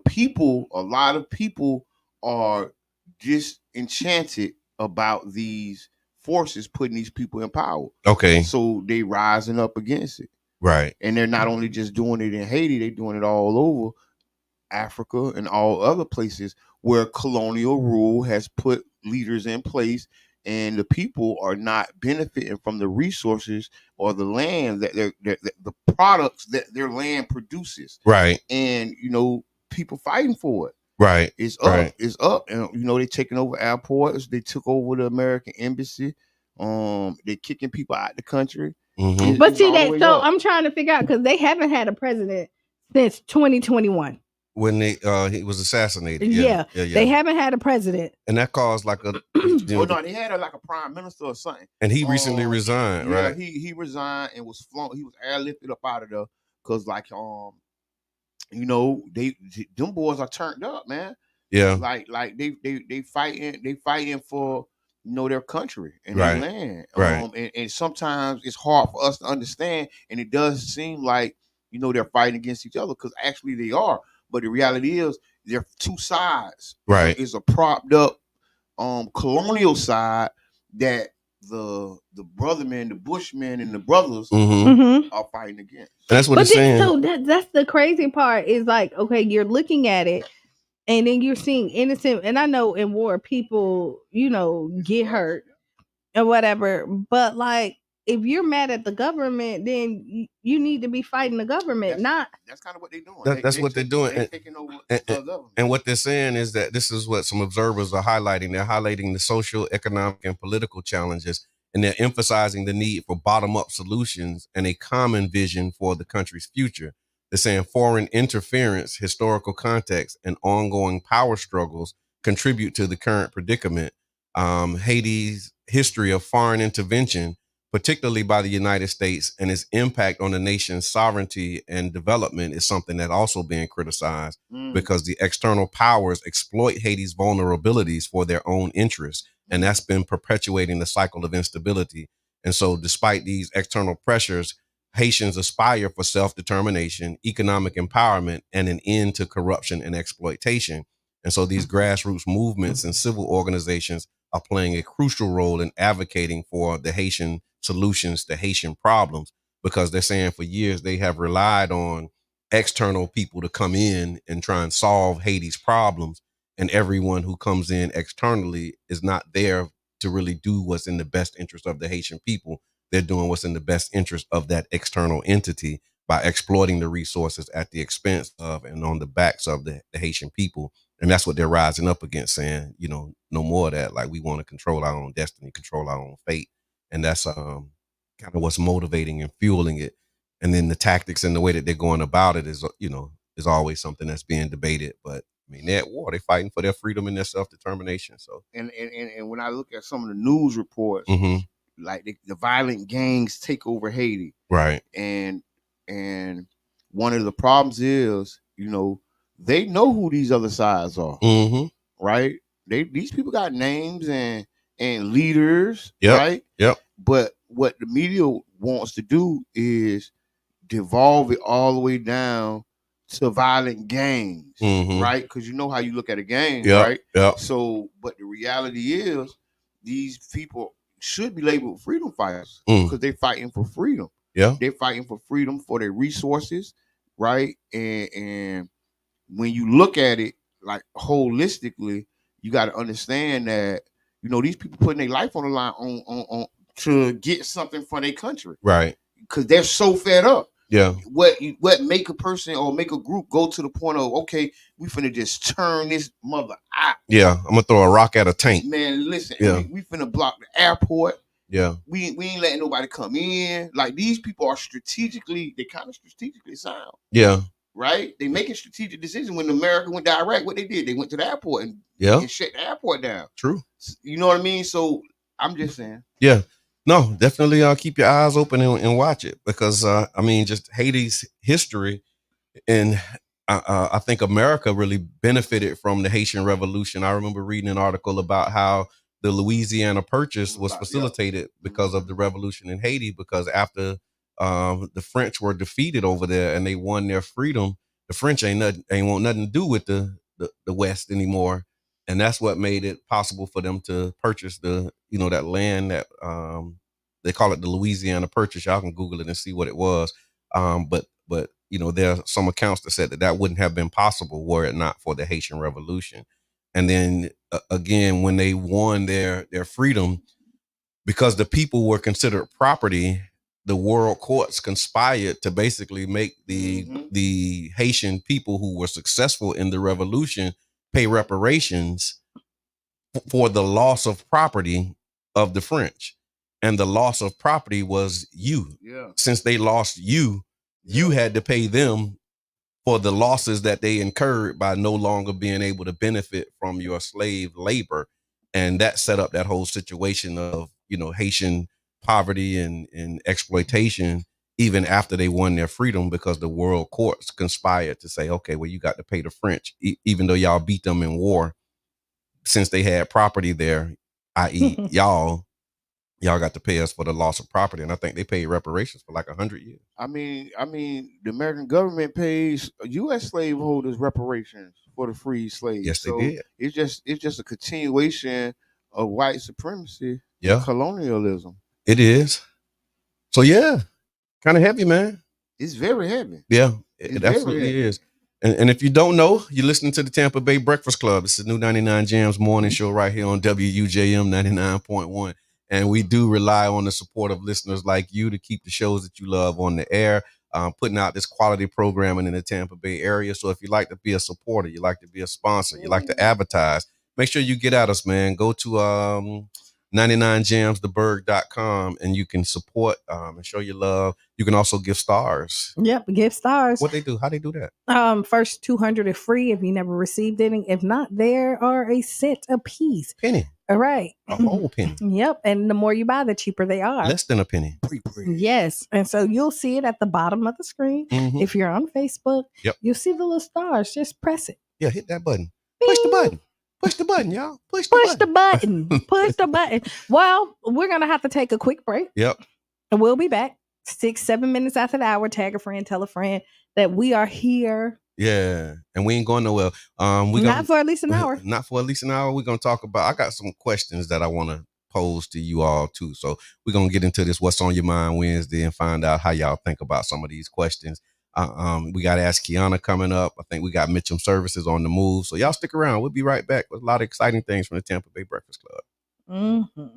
lot of people are disenchanted about these forces putting these people in power. Okay. So they rising up against it. Right. And they're not only just doing it in Haiti, they're doing it all over Africa and all other places where colonial rule has put leaders in place, and the people are not benefiting from the resources or the land that the products that their land produces. Right. And people fighting for it. Right. It's up. Right. It's up. And they taking over airports. They took over the American embassy. They kicking people out the country. Mm-hmm. But see that. So I'm trying to figure out because they haven't had a president since 2021. When he was assassinated. Yeah. They haven't had a president. And that caused like a they had like a prime minister or something. And he recently resigned, right? He resigned and was flown. He was airlifted up out of there because them boys are turned up, man. Yeah. Like they fighting for their country and right. their land. Right. And sometimes it's hard for us to understand, and it does seem like they're fighting against each other because actually they are. But the reality is, there are two sides. Right. It's a propped up colonial side that the brothermen, the Bushmen, and the brothers are fighting against. And that's what it's saying. So that's the crazy part is like, okay, you're looking at it, and then you're seeing innocent. And I know in war, people, get hurt or whatever. But like, if you're mad at the government, then you need to be fighting the government. That's kind of what they're doing. That's what they're doing. They're taking over and what they're saying is that this is what some observers are highlighting. They're highlighting the social, economic, and political challenges, and they're emphasizing the need for bottom-up solutions and a common vision for the country's future. They're saying foreign interference, historical context, and ongoing power struggles contribute to the current predicament. Haiti's history of foreign intervention, particularly by the United States, and its impact on the nation's sovereignty and development is something that also being criticized because the external powers exploit Haiti's vulnerabilities for their own interests. And that's been perpetuating the cycle of instability. And so despite these external pressures, Haitians aspire for self-determination, economic empowerment, and an end to corruption and exploitation. And so these grassroots movements and civil organizations are playing a crucial role in advocating for the Haitian solutions to Haitian problems, because they're saying for years they have relied on external people to come in and try and solve Haiti's problems. And everyone who comes in externally is not there to really do what's in the best interest of the Haitian people. They're doing what's in the best interest of that external entity by exploiting the resources at the expense of and on the backs of the Haitian people. And that's what they're rising up against, saying, no more of that. Like, we want to control our own destiny, control our own fate. And that's kind of what's motivating and fueling it. And then the tactics and the way that they're going about it is, is always something that's being debated. But I mean, they're at war. They're fighting for their freedom and their self-determination. So, and when I look at some of the news reports, like the violent gangs take over Haiti, right? And one of the problems is, they know who these other sides are, right? These people got names and leaders, right? Yep. But what the media wants to do is devolve it all the way down to violent gangs, right? Because you know how you look at a gang, right? Yep. So, but the reality is, these people should be labeled freedom fighters because they're fighting for freedom. Yeah, they're fighting for freedom for their resources, right? And when you look at it like holistically, you got to understand that You know, these people putting their life on the line on to get something from their country. Right. Because they're so fed up. Yeah. What make a person or make a group go to the point of, okay, we finna just turn this mother out. Yeah, I'm gonna throw a rock at a tank. Man, listen, yeah. we finna block the airport. Yeah. We ain't letting nobody come in. Like, these people are they kind of strategically sound. Yeah. Right? They making strategic decisions. When America went to Iraq, what they did, they went to the airport and shut the airport down. True. You know what I mean? So I'm just saying. Yeah. No, definitely keep your eyes open and watch it, because I mean, just Haiti's history, and I think America really benefited from the Haitian Revolution. I remember reading an article about how the Louisiana Purchase was facilitated because of the revolution in Haiti, because after the French were defeated over there and they won their freedom, the French ain't want nothing to do with the West anymore. And that's what made it possible for them to purchase that land that they call it the Louisiana Purchase. Y'all can Google it and see what it was. But there are some accounts that said that wouldn't have been possible were it not for the Haitian Revolution. And then again, when they won their freedom, because the people were considered property, the world courts conspired to basically make the Haitian people who were successful in the revolution pay reparations for the loss of property of the French. And the loss of property was you. Yeah. Since they lost you had to pay them for the losses that they incurred by no longer being able to benefit from your slave labor. And that set up that whole situation of, Haitian poverty and exploitation, even after they won their freedom, because the world courts conspired to say, okay, well, you got to pay the French, even though y'all beat them in war, since they had property there, i.e. y'all got to pay us for the loss of property. And I think they paid reparations for like 100 years. I mean, the American government pays U.S. slaveholders reparations for the freed slaves. Yes, they did. It's just a continuation of white supremacy, colonialism. It is. So yeah, kind of heavy, man. It's very heavy. Yeah, it absolutely is. And if you don't know, you're listening to the Tampa Bay Breakfast Club. It's the new 99 Jams morning show right here on WUJM 99.1. And we do rely on the support of listeners like you to keep the shows that you love on the air, putting out this quality programming in the Tampa Bay area. So if you like to be a supporter, you like to be a sponsor, you like to advertise, make sure you get at us, man. Go to 99jamstheberg.com and you can support and show your love. You can also give stars. Yep, give stars. What they do? How they do that? First 200 are free if you never received any. If not, there are a cent a piece. Penny. All right. A whole penny. Yep. And the more you buy, the cheaper they are. Less than a penny. Yes. And so you'll see it at the bottom of the screen. Mm-hmm. If you're on Facebook, you'll see the little stars. Just press it. Yeah, hit that button. Bing. Push the button. Push the button, y'all. Push the button. Push the button. Well, we're going to have to take a quick break. Yep. And we'll be back 6-7 minutes after the hour. Tag a friend, tell a friend that we are here. Yeah, and we ain't going nowhere. Not for at least an hour. Not for at least an hour. We're going to talk about, I got some questions that I want to pose to you all too. So we're going to get into this What's on Your Mind Wednesday and find out how y'all think about some of these questions. We got Ask Qiana coming up. I think we got Mitchem Services on the move. So y'all stick around. We'll be right back with a lot of exciting things from the Tampa Bay Breakfast Club. Mm-hmm.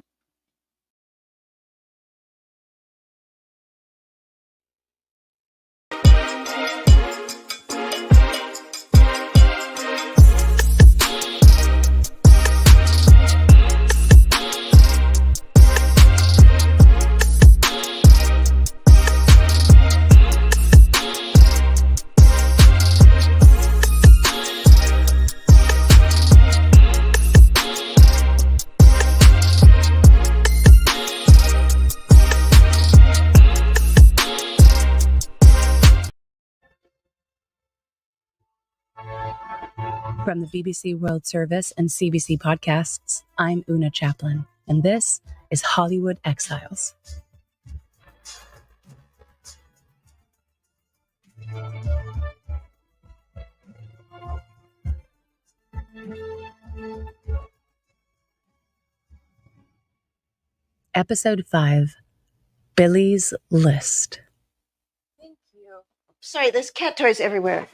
From the BBC World Service and CBC podcasts, I'm Una Chaplin, and this is Hollywood Exiles. Episode 5, Billy's List. Thank you. Sorry, there's cat toys everywhere.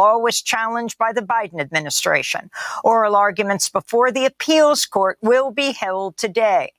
law was challenged by the Biden administration. Oral arguments before the appeals court will be held today.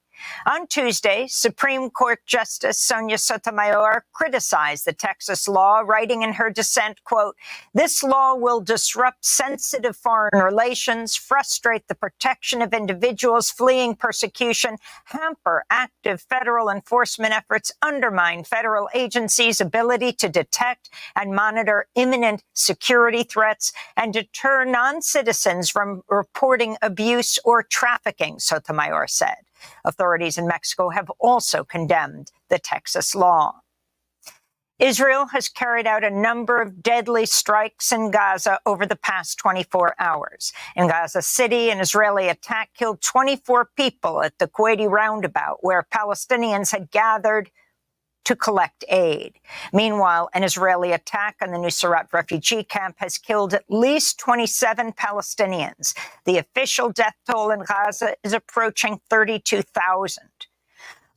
On Tuesday, Supreme Court Justice Sonia Sotomayor criticized the Texas law, writing in her dissent, quote, "This law will disrupt sensitive foreign relations, frustrate the protection of individuals fleeing persecution, hamper active federal enforcement efforts, undermine federal agencies' ability to detect and monitor imminent security threats, and deter non-citizens from reporting abuse or trafficking," Sotomayor said. Authorities in Mexico have also condemned the Texas law. Israel has carried out a number of deadly strikes in Gaza over the past 24 hours. In Gaza City, an Israeli attack killed 24 people at the Kuwaiti roundabout, where Palestinians had gathered to collect aid. Meanwhile, an Israeli attack on the Nusayrat refugee camp has killed at least 27 Palestinians. The official death toll in Gaza is approaching 32,000.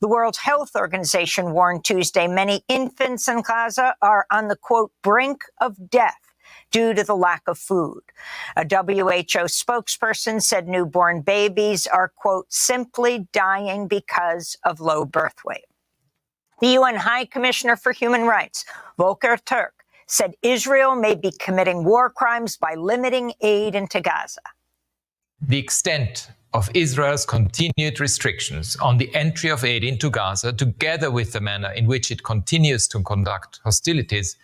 The World Health Organization warned Tuesday many infants in Gaza are on the, quote, brink of death due to the lack of food. A WHO spokesperson said newborn babies are, quote, simply dying because of low birth weight. The UN High Commissioner for Human Rights, Volker Turk, said Israel may be committing war crimes by limiting aid into Gaza. The extent of Israel's continued restrictions on the entry of aid into Gaza, together with the manner in which it continues to conduct hostilities,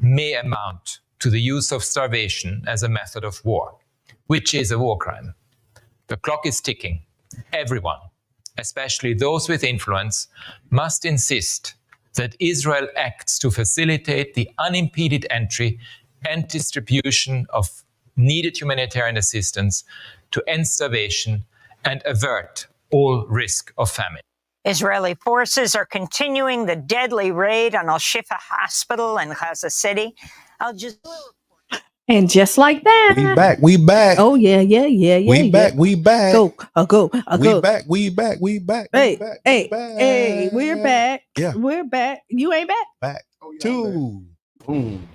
may amount to the use of starvation as a method of war, which is a war crime. The clock is ticking. Everyone, especially those with influence, must insist that Israel acts to facilitate the unimpeded entry and distribution of needed humanitarian assistance to end starvation and avert all risk of famine. Israeli forces are continuing the deadly raid on Al-Shifa Hospital in Gaza City. And just like that, we back. Oh yeah. We back. Go. We back. Hey, we're back. Yeah, we're back. You ain't back. Back. Two. Boom.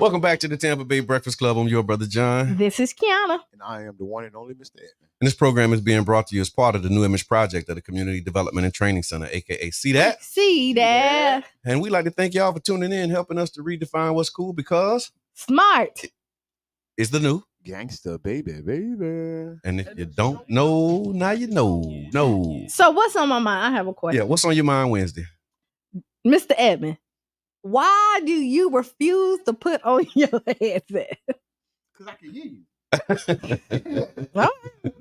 Welcome back to the Tampa Bay Breakfast Club. I'm your brother John. This is Qiana. And I am the one and only Mr. Edmond. And this program is being brought to you as part of the New Image Project of the Community Development and Training Center, aka See That? See that. And we'd like to thank y'all for tuning in, helping us to redefine what's cool, because smart is the new gangster, baby. And if you don't know, now you know. So what's on my mind? I have a question. Yeah, what's on your mind Wednesday? Mr. Edmond, why do you refuse to put on your headset? Because I can hear you. Well,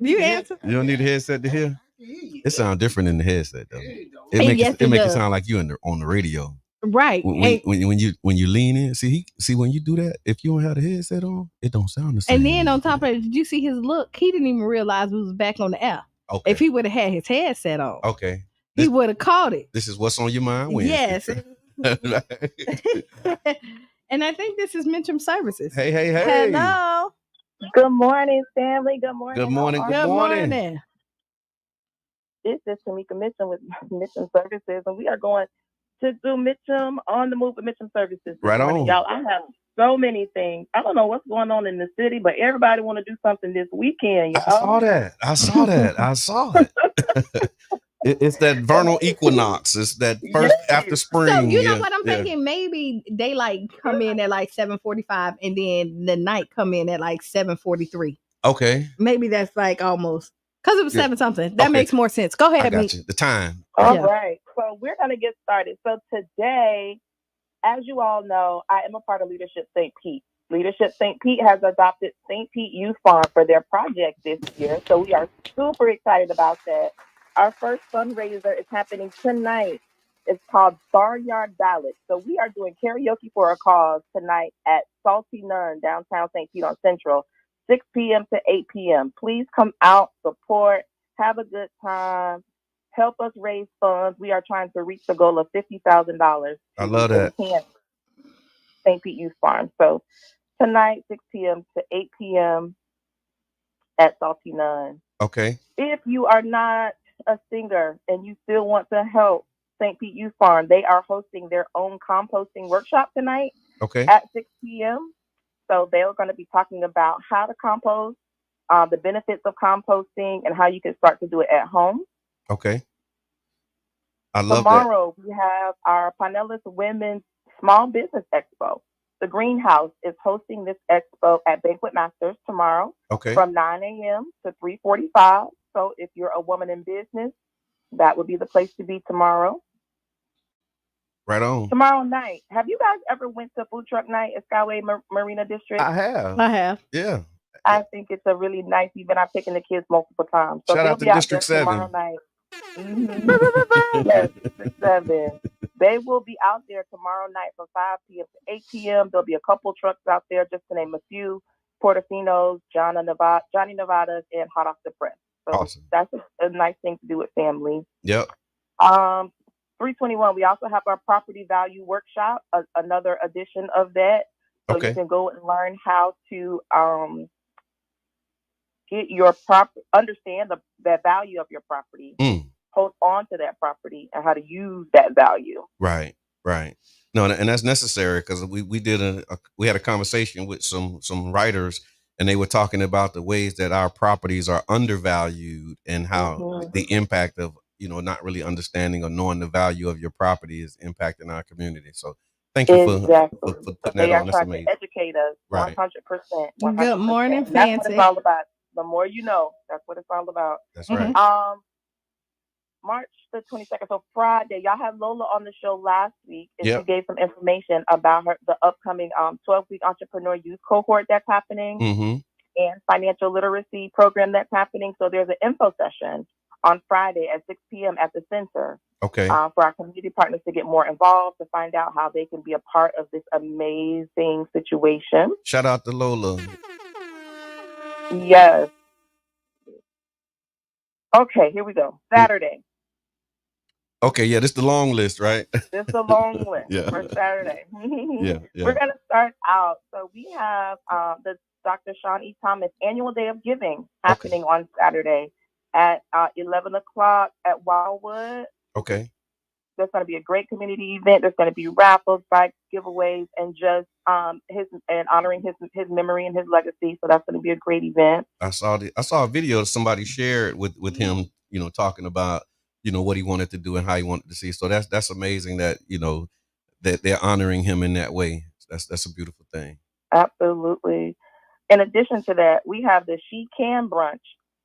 you answer. You don't need a headset to hear? It sounds different in the headset, though. It makes it sound like you on the radio. Right. When you lean in, see when you do that, if you don't have the headset on, it don't sound the same. And then on top of it, did you see his look? He didn't even realize we was back on the air. Okay. If he would have had his headset on, okay, he would have caught it. This is what's on your mind Wednesday. Yes. And I think this is Mitchem Services. Hey. Hello. Good morning, family. Good morning. Good morning. This is Tamika Mitchell with Mitchem Services, and we are going to do Mitchem on the move with Mitchem Services. Right on. Y'all, I have so many things. I don't know what's going on in the city, but everybody want to do something this weekend. Y'all. I saw it. It's that vernal equinox. It's that first after spring. So you know what I'm thinking? Maybe daylight come in at like 7:45, and then the night come in at like 7:43. Okay. Maybe that's like almost because it was 7 something. That makes more sense. Go ahead. I got you. The time. All right. So we're gonna get started. So today, as you all know, I am a part of Leadership St. Pete. Leadership St. Pete has adopted St. Pete Youth Farm for their project this year. So we are super excited about that. Our first fundraiser is happening tonight. It's called Barnyard Ballad. So we are doing karaoke for a cause tonight at Salty Nun, downtown St. Pete on Central, 6 p.m. to 8 p.m. Please come out, support, have a good time, help us raise funds. We are trying to reach the goal of $50,000. I love that. St. Pete Youth Farm. So tonight, 6 p.m. to 8 p.m. at Salty Nun. Okay. If you are not a singer and you still want to help St. Pete Youth Farm, they are hosting their own composting workshop tonight. Okay. At 6 p.m. So they're going to be talking about how to compost, the benefits of composting, and how you can start to do it at home. Okay. I love Tomorrow, we have our Pinellas Women's Small Business Expo. The Greenhouse is hosting this expo at Banquet Masters tomorrow from 9 a.m. to 3:45. So if you're a woman in business, that would be the place to be tomorrow. Right on. Tomorrow night, have you guys ever went to Food Truck Night at Skyway Marina District? I have. Yeah. I think it's a really nice event. I've taken the kids multiple times. So shout they'll out to be out District there 7. tomorrow night. Yes, District 7. They will be out there tomorrow night from 5 p.m. to 8 p.m. There'll be a couple trucks out there, just to name a few: Portofino's, Johnny Nevada's, and Hot Off the Press. So awesome. That's a nice thing to do with families. Yep. 321. We also have our property value workshop, another edition of that. So you can go and learn how to get your understand the value of your property, hold on to that property, and how to use that value. Right. No, and that's necessary, because we had a conversation with some writers, and they were talking about the ways that our properties are undervalued, and how the impact of not really understanding or knowing the value of your property is impacting our community. So thank you for putting that on. That's amazing. To educate us, 100%. Good morning, Fancy. That's what it's all about. The more you know, that's what it's all about. That's right. March the 22nd, so Friday, y'all had Lola on the show last week, and she gave some information about the upcoming 12-week entrepreneur youth cohort that's happening, and financial literacy program that's happening. So there's an info session on Friday at 6 p.m. at the center. For our community partners to get more involved, to find out how they can be a part of this amazing situation. Shout out to Lola. Yes. Okay, here we go. Saturday. Okay, yeah, this is the long list, right? This is a long list for Saturday. Yeah. We're going to start out. So we have the Dr. Sean E. Thomas Annual Day of Giving happening on Saturday at 11 o'clock at Wildwood. Okay. There's going to be a great community event. There's going to be raffles, bike giveaways, and just honoring his memory and his legacy. So that's going to be a great event. I saw a video somebody shared with him, talking about what he wanted to do and how he wanted to see. So that's amazing that that they're honoring him in that way. That's a beautiful thing. Absolutely. In addition to that, we have the She Can brunch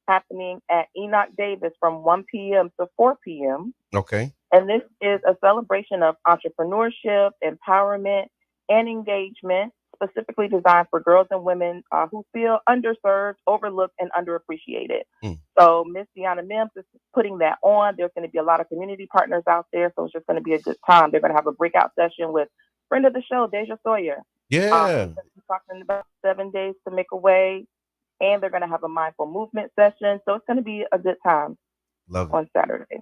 happening at Enoch Davis from 1 p.m. to 4 p.m. Okay. And this is a celebration of entrepreneurship, empowerment, and engagement, specifically designed for girls and women who feel underserved, overlooked, and underappreciated. So Miss Qiana Mims is putting that on. There's going to be a lot of community partners out there, so it's just going to be a good time. They're going to have a breakout session with friend of the show, Deja Sawyer. Yeah. Talking about 7 days to make a way, and they're going to have a mindful movement session. So it's going to be a good time. Love it. On Saturday.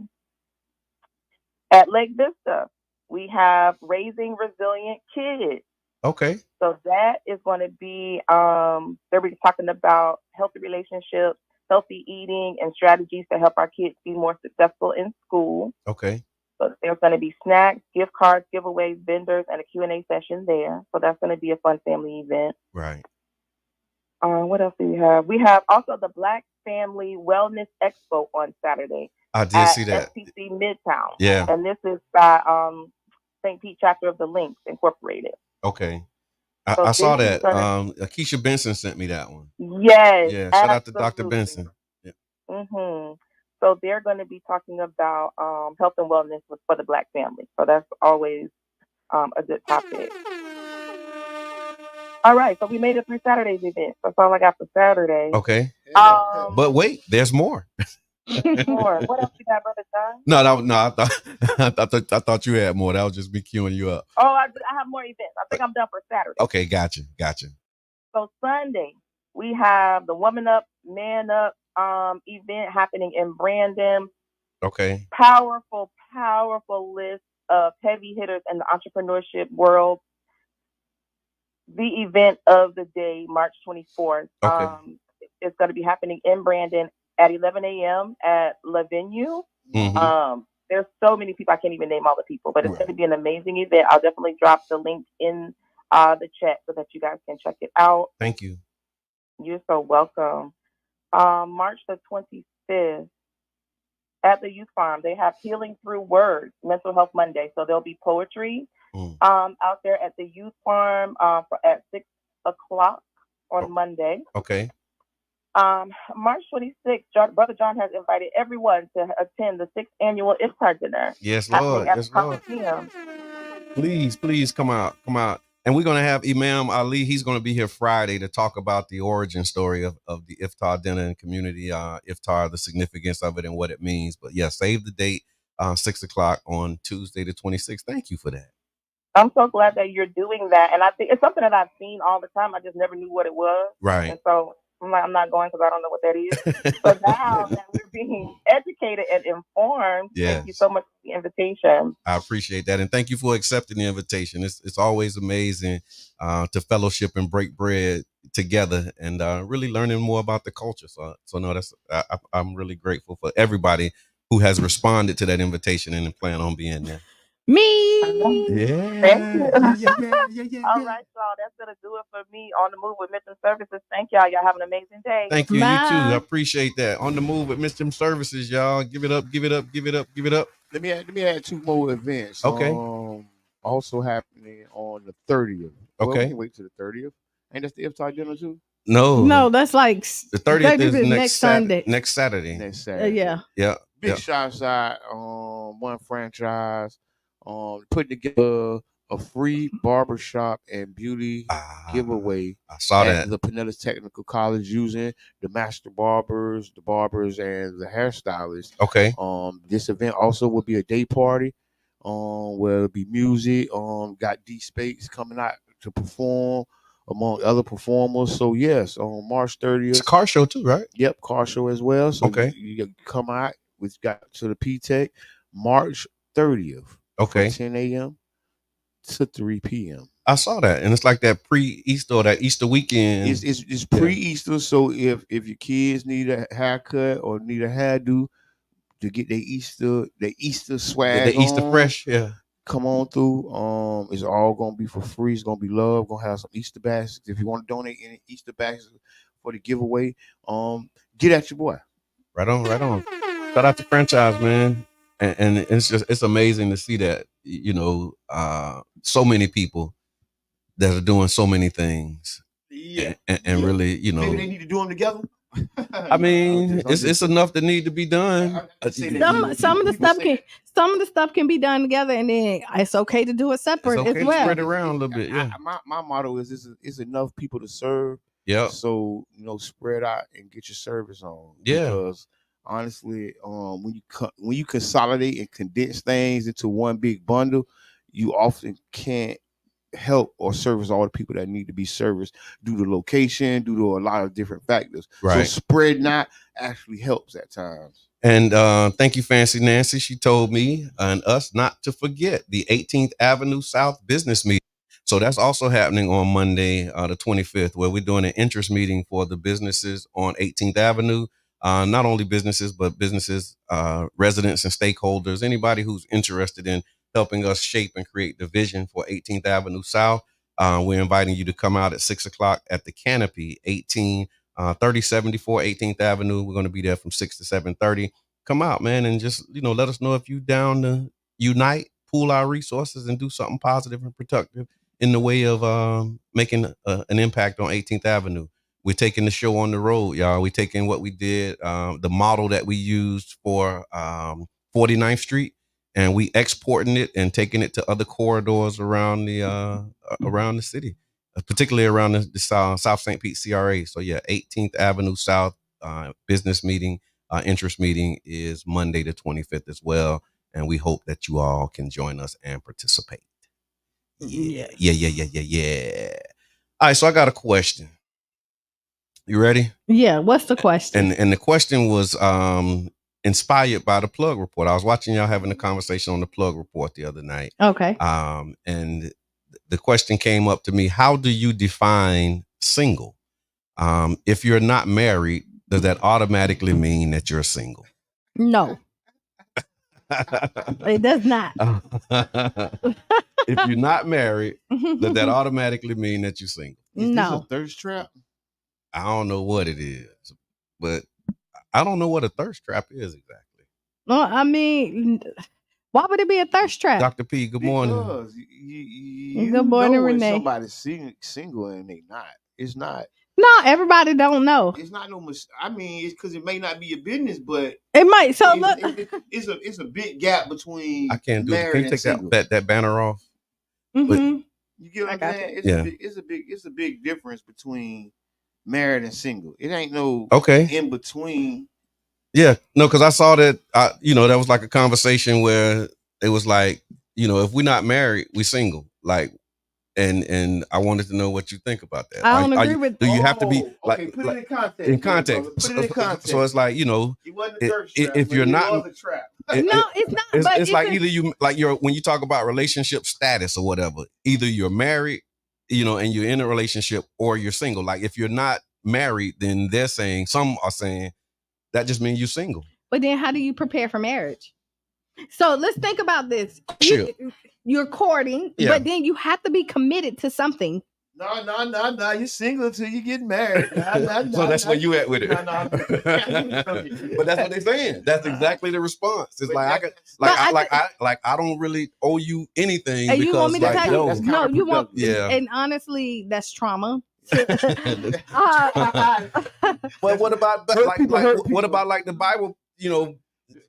At Lake Vista, we have Raising Resilient Kids. Okay. So that is going to be, they'll be talking about healthy relationships, healthy eating, and strategies to help our kids be more successful in school. Okay. So there's going to be snacks, gift cards, giveaways, vendors, and a Q&A session there. So that's going to be a fun family event. Right. What else do we have? We have also the Black Family Wellness Expo on Saturday. I did see that. SPC Midtown. Yeah. And this is by St. Pete chapter of the Links Incorporated. Okay. I saw that. Keisha Benson sent me that one. Yes. Yeah. Shout out to Dr. Benson. Yeah. So they're going to be talking about health and wellness for the Black family. So that's always a good topic. All right. So we made it through Saturday's event. That's all I got for Saturday. Okay. But wait, there's more. More. What else you got, Brother John? No. I thought you had more. That was just me queuing you up. Oh, I have more events. I think I'm done for Saturday. Okay, gotcha. So Sunday, we have the Woman Up, Man Up event happening in Brandon. Okay. Powerful list of heavy hitters in the entrepreneurship world. The event of the day, March 24th. Okay. It's going to be happening in Brandon at 11 a.m. at La Venue. There's so many people, I can't even name all the people, but it's going to be an amazing event. I'll definitely drop the link in the chat so that you guys can check it out. Thank you. You're so welcome. March the 25th at the Youth Farm, they have Healing Through Words, Mental Health Monday. So there'll be poetry out there at the Youth Farm at 6 o'clock on Monday. Okay. March 26th, Brother John has invited everyone to attend the 6th annual Iftar dinner. Yes, Lord. Yes, Lord. Please come out. Come out. And we're going to have Imam Ali. He's going to be here Friday to talk about the origin story of the Iftar dinner and community Iftar, the significance of it and what it means. But yeah, save the date, 6 o'clock on Tuesday the 26th. Thank you for that. I'm so glad that you're doing that. And I think it's something that I've seen all the time. I just never knew what it was. Right. And so I'm not going because I don't know what that is. But now that we're being educated and informed, Thank you so much for the invitation. I appreciate that. And thank you for accepting the invitation. It's always amazing to fellowship and break bread together and really learning more about the culture. So no, I'm really grateful for everybody who has responded to that invitation and plan on being there. Me. Yeah. Thank you. All right, y'all. That's going to do it for me on the move with Mitchem Services. Thank y'all. Y'all have an amazing day. Thank you. Bye. You too. I appreciate that. On the move with Mitchem Services, y'all. Give it up. Give it up. Give it up. Give it up. Let me add 2 more events. Okay. Also happening on the 30th. Okay. Well, we can wait till the 30th. Ain't that the Iftar dinner too? No, that's like the 30th is next Sunday. Next Saturday. Next Saturday. Yeah. Big shots out one franchise. Putting together a free barbershop and beauty giveaway. I saw at that. The Pinellas Technical College using the master barbers, the barbers, and the hairstylists. Okay. This event also will be a day party. Where it'll be music. Got D Space coming out to perform among other performers. So yes, on March 30th. It's a car show too, right? Yep, car show as well. So you come out. We got to the P-Tech March 30th. Okay. From 10 a.m. to 3 p.m. I saw that, and it's like that pre-Easter or that Easter weekend. It's pre-Easter, so if your kids need a haircut or need a hairdo to get their Easter swag, the Easter fresh, come on through. It's all gonna be for free. It's gonna be love. Gonna have some Easter baskets. If you want to donate any Easter baskets for the giveaway, get at your boy. Right on. Shout out to franchise, man. And it's amazing to see that, so many people that are doing so many things. And really, maybe they need to do them together. I mean, it's enough that need to be done. Some of the stuff can be done together, and then it's okay to do it separate as well. Spread around a little bit. Yeah. My motto is it's enough people to serve. Yeah. So spread out and get your service on. Yeah. Because honestly, when you consolidate and condense things into one big bundle, you often can't help or service all the people that need to be serviced due to location, due to a lot of different factors. Right. So spreading out actually helps at times. And thank you, Fancy Nancy. She told me and us not to forget the 18th Avenue South Business Meeting. So that's also happening on Monday, the 25th, where we're doing an interest meeting for the businesses on 18th Avenue. Not only businesses, but businesses, residents and stakeholders, anybody who's interested in helping us shape and create the vision for 18th Avenue South. We're inviting you to come out at 6 o'clock at the Canopy, 3074 18th Avenue. We're going to be there from 6 to 7:30. Come out, man, and just, let us know if you down to unite, pool our resources, and do something positive and productive in the way of making an impact on 18th Avenue. We're taking the show on the road, y'all. We're taking what we did, the model that we used for 49th Street, and we exporting it and taking it to other corridors around the city, particularly around the South St. Pete CRA. So yeah, 18th Avenue South business meeting, interest meeting is Monday the 25th as well, and we hope that you all can join us and participate. Yeah. All right, so I got a question. You ready? Yeah. What's the question? And the question was inspired by the Plug Report. I was watching y'all having a conversation on the Plug Report the other night. Okay. And the question came up to me: how do you define single? If you're not married, does that automatically mean that you're single? No. It does not. If you're not married, does that automatically mean that you're single? Is this No. a thirst trap? I don't know what it is, but I don't know what a thirst trap is exactly. Well, I mean, why would it be a thirst trap? Dr. P, good morning. Because you Good morning, know when Renee. somebody's single and they not. It's not. No, everybody don't know. It's not no. I mean, it's because it may not be your business, but it might. So look, it's a big gap between. I can't do it. Can you take single. that banner off? Mm-hmm. You get what I'm saying? It's a big difference between married and single. It ain't no in between. Yeah, no, because I saw that. That was like a conversation where it was like, if we're not married, we're single. Like, and I wanted to know what you think about that. I don't agree with. Do you have to be like? Put it in context. In context. Put it in context. So it's like it wasn't a thirst trap, if you're not. Was a trap. No, it's not. It's like either you when you talk about relationship status or whatever. Either you're married, and you're in a relationship, or you're single. Like if you're not married, then some are saying that just means you're single. But then how do you prepare for marriage? So let's think about this. Sure. You're courting, but then you have to be committed to something. No. You're single until you get married. So that's where you at with it. But that's what they're saying. That's exactly the response. It's like I don't really owe you anything because you want me to tell you? No, you want. Yeah. And honestly, that's trauma. But what about what about like the Bible,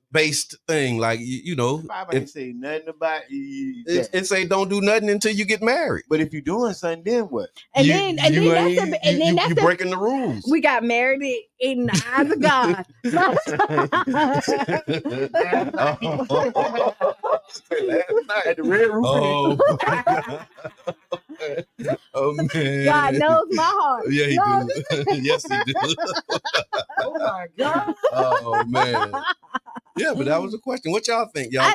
based thing, like the Bible ain't say nothing about it say don't do nothing until you get married. But if you're doing something, then what? Then you're breaking the rules. We got married in the eyes of God. Last night at the Red Roof. Oh man, God knows my heart. Yeah, he do. Yes, he do. Oh my God. Oh man. Yeah, but that was a question. What y'all think, y'all?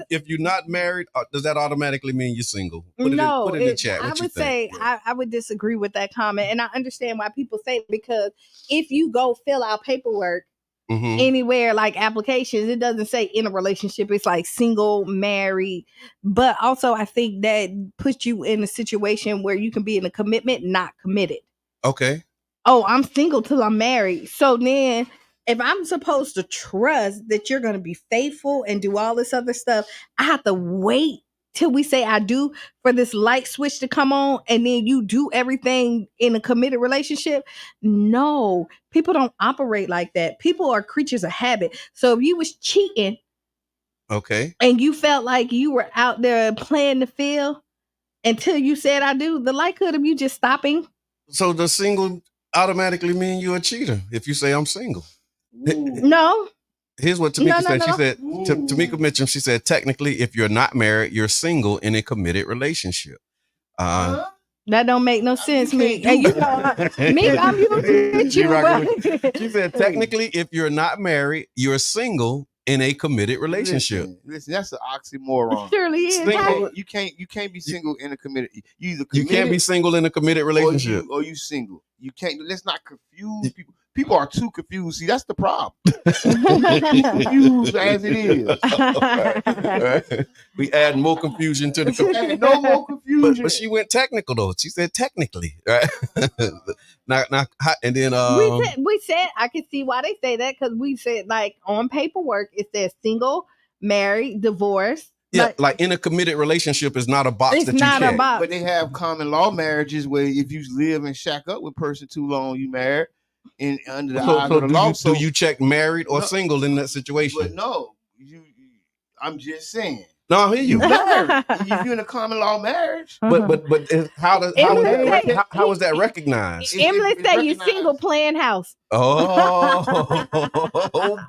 If you're not married, does that automatically mean you're single? Put it in the chat. I would say I would disagree with that comment, and I understand why people say it, because if you go fill out paperwork anywhere, like applications, it doesn't say in a relationship. It's like single, married. But also, I think that puts you in a situation where you can be in a commitment, not committed. Okay. Oh, I'm single till I'm married. So then, if I'm supposed to trust that you're going to be faithful and do all this other stuff, I have to wait till we say I do for this light switch to come on, and then you do everything in a committed relationship. No, people don't operate like that. People are creatures of habit. So if you was cheating, and you felt like you were out there playing the field until you said I do, the likelihood of you just stopping. So the single automatically mean you're a cheater if you say I'm single. No. Here's what Tamika said. She said, Tamika Mitchem, she said, technically, if you're not married, you're single in a committed relationship. That don't make no sense, me. I'm using you. She said, technically, if you're not married, you're single in a committed relationship. Listen, that's an oxymoron. It surely is. Single, you can't be single in a committed. You can't be single in a committed relationship. Or you single. You can't. Let's not confuse people. People are too confused. See, that's the problem. Confused as it is. Right. We add more confusion to the no more confusion. But she went technical though. She said technically, right? now, and then we said I can see why they say that, because we said like on paperwork it says single, married, divorced. Yeah, like in a committed relationship is not a box that you check. But they have common law marriages where if you live and shack up with a person too long, you married. And under the eyes of the law, do you check married or single in that situation? But no, I'm just saying. No, I hear you. If you're in a common law marriage, but how is that recognized? Emily said you single playing house. Oh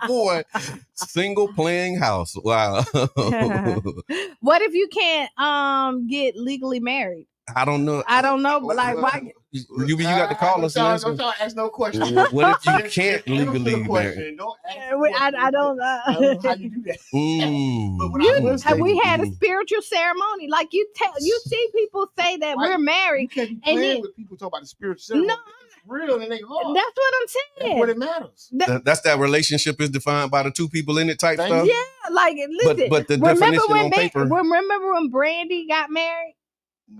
boy, single playing house. Wow. What if you can't get legally married? I don't know. But like, why? You got to call us. Don't ask no questions. What if you can't legally marry? I don't know how you do that. But we had a spiritual ceremony. Like you see people say that we're married. You can't be playing with people talk about the spiritual ceremony. No, it's real and they hard. That's what I'm saying. That's what it matters. That's that relationship is defined by the two people in it type stuff. Yeah, like listen. But the definition on paper. Remember when Brandy got married?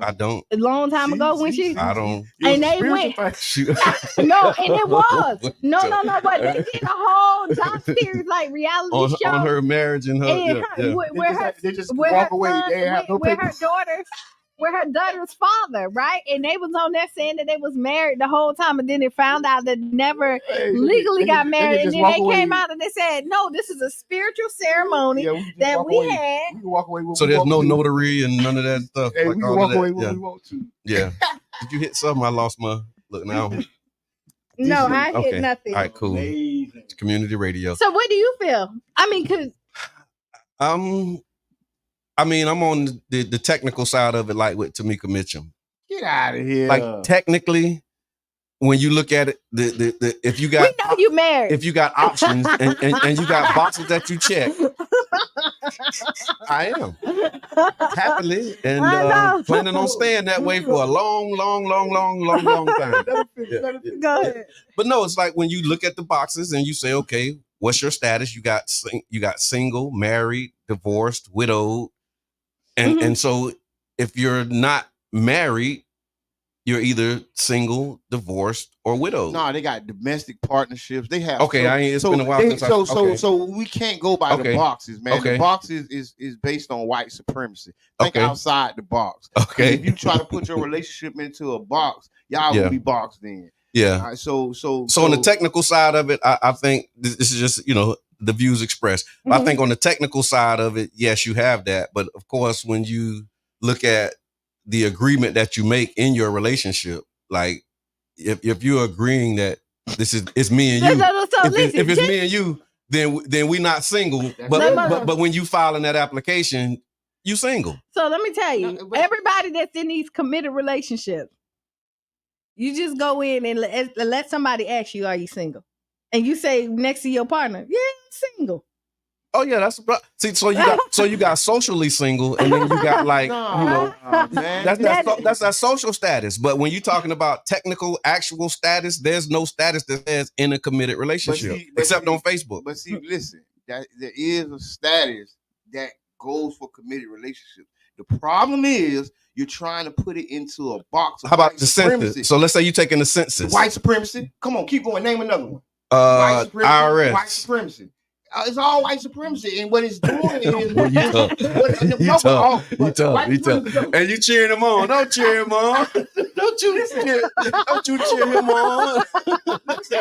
I don't. A long time ago when she. I don't. And they went. No, and it was. No. But they did a whole doc series, like reality show on her marriage and her. They just walk away. They have no paper. With her daughter's father, right? And they was on there saying that they was married the whole time, and then they found out that never legally got married. And then they came out and they said, "No, this is a spiritual ceremony that we had." We can walk away. So there's no notary and none of that stuff. Hey, we can walk away when we want to. Yeah. Did you hit something? I lost my look now. No, I hit nothing. All right, cool. It's community radio. So what do you feel? I mean, cause I'm on the technical side of it, like with Tamika Mitchem. Get out of here. Like technically, when you look at it, the if you got we know you married. If you got options and you got boxes that you check, I am happily and planning on staying that way for a long time. Go ahead. But no, it's like when you look at the boxes and you say, okay, what's your status? You got single, married, divorced, widowed. And so if you're not married, you're either single, divorced, or widowed. No, they got domestic partnerships. They have it's been a while since so we can't go by the boxes, man. The boxes is based on white supremacy. Think outside the box. Okay. If you try to put your relationship into a box, y'all will be boxed in. Yeah. Right, so on the technical side of it, I think this is just, the views expressed. I think on the technical side of it, yes, you have that. But of course, when you look at the agreement that you make in your relationship, like if you're agreeing that it's me and you, if it's me and you, then we're not single. But when you file in that application, you single. So let me tell you, everybody that's in these committed relationships, you just go in and let somebody ask you, are you single? And you say next to your partner, yeah, I'm single. Oh yeah, that's see. So you got socially single, and then you got like that's that social status. But when you're talking about technical, actual status, there's no status that says in a committed relationship except on Facebook. But see, listen, there is a status that goes for committed relationships. The problem is you're trying to put it into a box. How about the census? So let's say you're taking the census. White supremacy. Come on, keep going. Name another one. IRS. White supremacy. It's all white supremacy, and what it's doing is you tough. And you cheering him on. Don't cheer him on. Don't you cheer him on.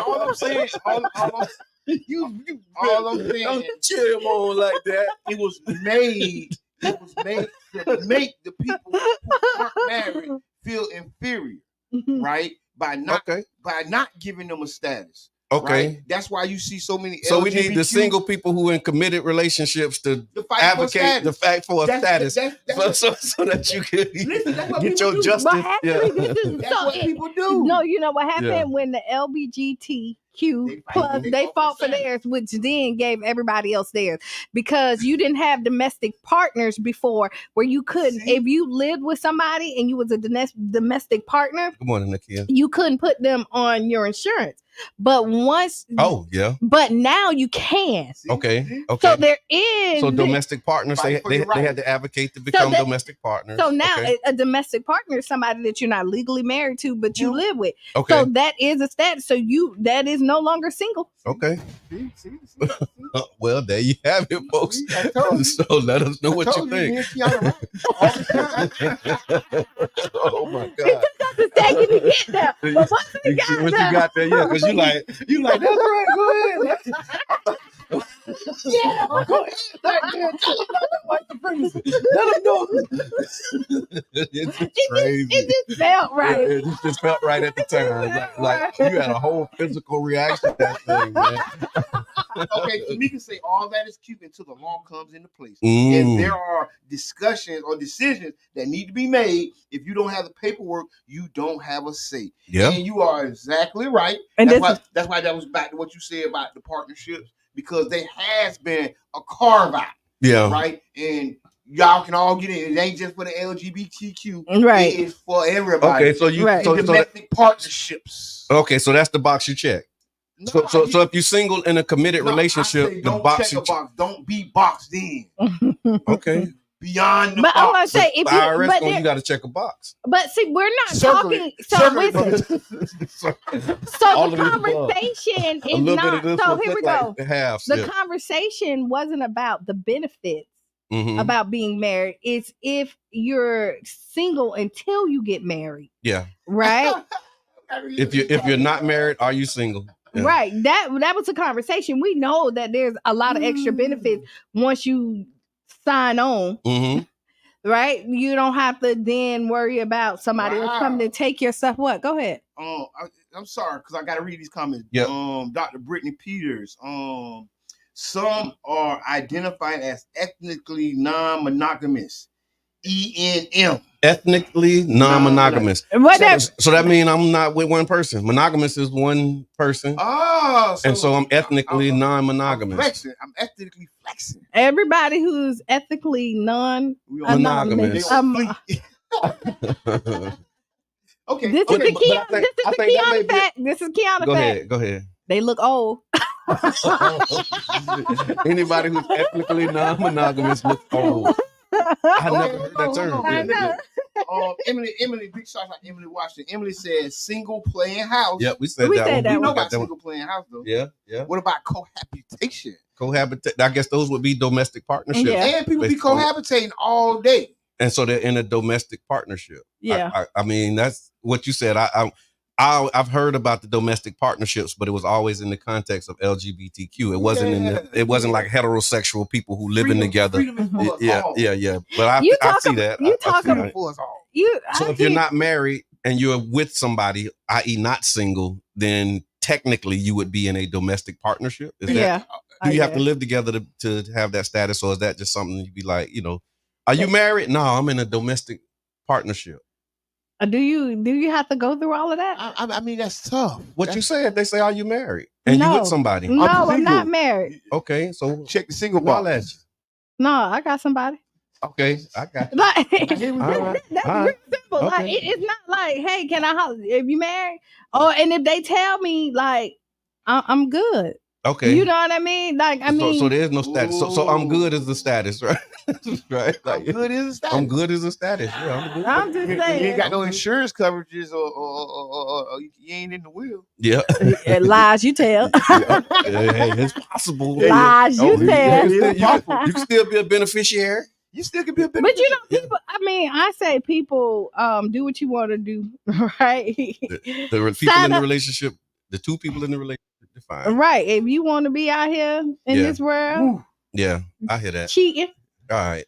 All I'm saying, don't cheer him on like that. It was made to make the people who aren't married feel inferior, right? By not giving them a status. Okay, right? That's why you see so many. So we need the single people who are in committed relationships to advocate the fact for a status, so that you can get your justice. But actually, that's what people do. No, you know what happened when the LGBTQ plus they fought for theirs, which then gave everybody else theirs, because you didn't have domestic partners before, where you couldn't, if you lived with somebody and you was a domestic partner. Good morning, Nakia. You couldn't put them on your insurance. But but now you can. Okay. So there is. So domestic partners, they had to advocate to become domestic partners. So now a domestic partner is somebody that you're not legally married to, but you live with. Okay. So that is a status. So that is no longer single. Okay. Well, there you have it, folks. So let us know what you think. Oh my God. It took us a second to get there. But once we got there, yeah, because you like, that's right, go ahead. Yeah, go ahead. Let them know. It's crazy. It just felt right. It just felt right at the time. Like you had a whole physical reaction to that thing, man. Okay, so we can say all that is cute until the law comes into place. And there are discussions or decisions that need to be made. If you don't have the paperwork, you don't have a say. Yeah. And you are exactly right. And that's why that was back to what you said about the partnerships, because there has been a carve out. Yeah. Right. And y'all can all get in. It ain't just for the LGBTQ. Right. It is for everybody. Okay, so you domestic partnerships. Okay, so that's the box you check. No, so if you're single in a committed relationship, the box you check. Don't be boxed in. Okay. beyond the but box. I'm gonna say if IRS you got to check a box. But see, we're not talking. So listen. So the conversation is not. So here we go. The conversation wasn't about the benefits about being married. It's if you're single until you get married. Yeah. Right. If you're not married, are you single? Yeah. Right. That was a conversation. We know that there's a lot of extra benefits once you sign on. Right? You don't have to then worry about somebody else coming to take your stuff. What? Go ahead. I'm sorry because I got to read these comments. Yep. Dr. Brittany Peters. Some are identified as ethnically non-monogamous. ENM. Ethnically non-monogamous. So that means I'm not with one person. Monogamous is one person. Oh, and so I'm ethnically non-monogamous. I'm ethnically flexing. Everybody who's ethically non-monogamous. Okay. This is the Qiana fact. This is Qiana fact. Go ahead. They look old. Anybody who's ethnically non-monogamous looks old. I never heard that term. I know. Emily, big shout out to Emily Washington. Emily says single playing house. Yep, we said that. We know about single playing house though. Yeah. What about cohabitation? I guess those would be domestic partnerships. Yeah. And people be cohabitating all day. And so they're in a domestic partnership. Yeah. I mean, that's what you said. I've heard about the domestic partnerships, but it was always in the context of LGBTQ. It wasn't it wasn't like heterosexual people who living together. Yeah. But I see that. So if you're not married and you're with somebody, i.e. not single, then technically you would be in a domestic partnership. Do you have to live together to have that status, or is that just something you'd be like, are you married? No, I'm in a domestic partnership. Do you have to go through all of that? I mean, that's tough. You said, they say, are you married? And you with somebody? No, I'm not married. Okay, so check the single box. No, I got somebody. Okay, I got you. Like, that's real simple. Okay. Like it's not like, hey, can I holler if you married? Oh, and if they tell me like I'm good. Okay. You know what I mean? Like so there's no status. So I'm good as the status, right? Right. Like, I'm good as a status. I'm good as a status. Yeah, I'm good. I'm just saying. You ain't got no insurance coverages or you ain't in the wheel. Yeah. Lies you tell. Hey, it's possible. Lies you tell. You can still be a beneficiary. You still can be a beneficiary. But people, I say people do what you want to do, right? The people in the relationship, the two people in the relationship. Fine. Right. If you want to be out here in this world. Yeah, I hear that. Cheating. All right.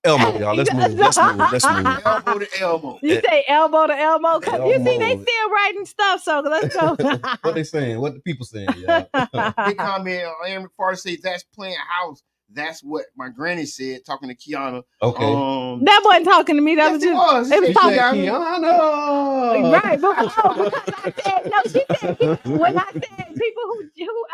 Elmo, y'all. Let's move. Elbow to elbow. You say elbow to elbow? You see, they still writing stuff, so let's go. What they saying? What the people saying? Yeah. They comment on Aaron Farr say that's playing house. That's what my granny said, talking to Qiana. Okay. That wasn't talking to me. That was just it was talking to Qiana. Right. Because I said, no, she said, when I said people who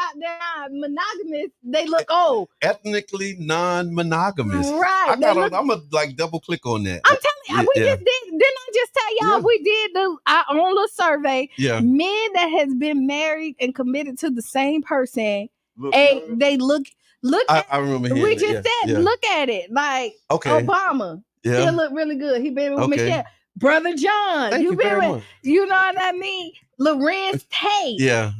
out there are monogamous, they look old. Ethnically non-monogamous. Right. I'm going to double click on that. I'm telling you, didn't I just tell y'all we did our own little survey. Yeah. Men that has been married and committed to the same person, they look I remember hearing we just said, look at it. Like Obama. Still look really good. He been with Michelle. Brother John. Thank you been very with, much. you know what I mean? Lorenz Tate. Yeah.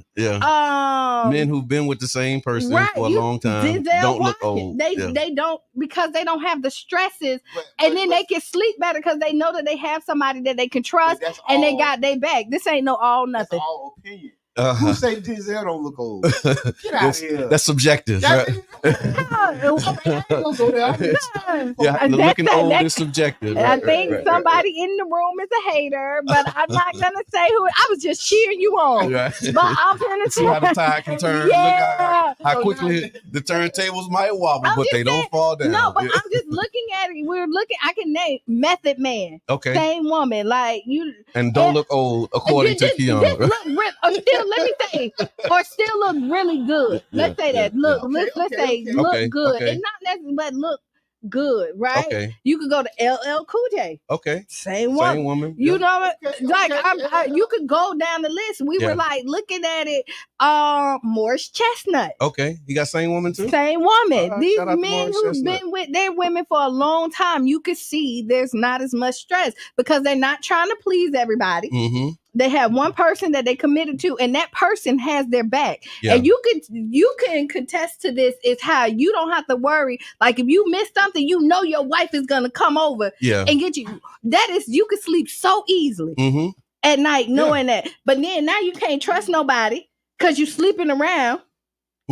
Men who've been with the same person for a long time don't look old. They don't, because they don't have the stresses, and then they can sleep better because they know that they have somebody that they can trust, and they got their back. This ain't no all nothing. That's all opinion. Who say Denzel don't look old? Get out of here. That's subjective, right? Looking old is subjective. I think somebody in the room is a hater, but I'm not gonna say who. I was just cheering you on. Right. But I'm gonna see how the tide can turn. Yeah. Look how quickly the turntables might wobble, but they don't fall down. No, but I'm just looking at it. We're looking. I can name Method Man. Okay. Same woman, like you. And don't look old, according to Qiana. Let me say, or still look really good. Let's say that. Look, let's say look good. Okay. And not necessarily, but look good, right? Okay. You could go to LL Cool J. Okay. Same woman. You know, you could go down the list. We were like looking at it. Morris Chestnut. Okay. You got same woman too? Same woman. These men who've been with their women for a long time, you could see there's not as much stress because they're not trying to please everybody. Mm-hmm. They have one person that they committed to, and that person has their back. Yeah. And you can contest to this is how you don't have to worry. Like if you miss something, you know your wife is gonna come over and get you. That is, you can sleep so easily at night knowing that. But then now you can't trust nobody because you sleeping around.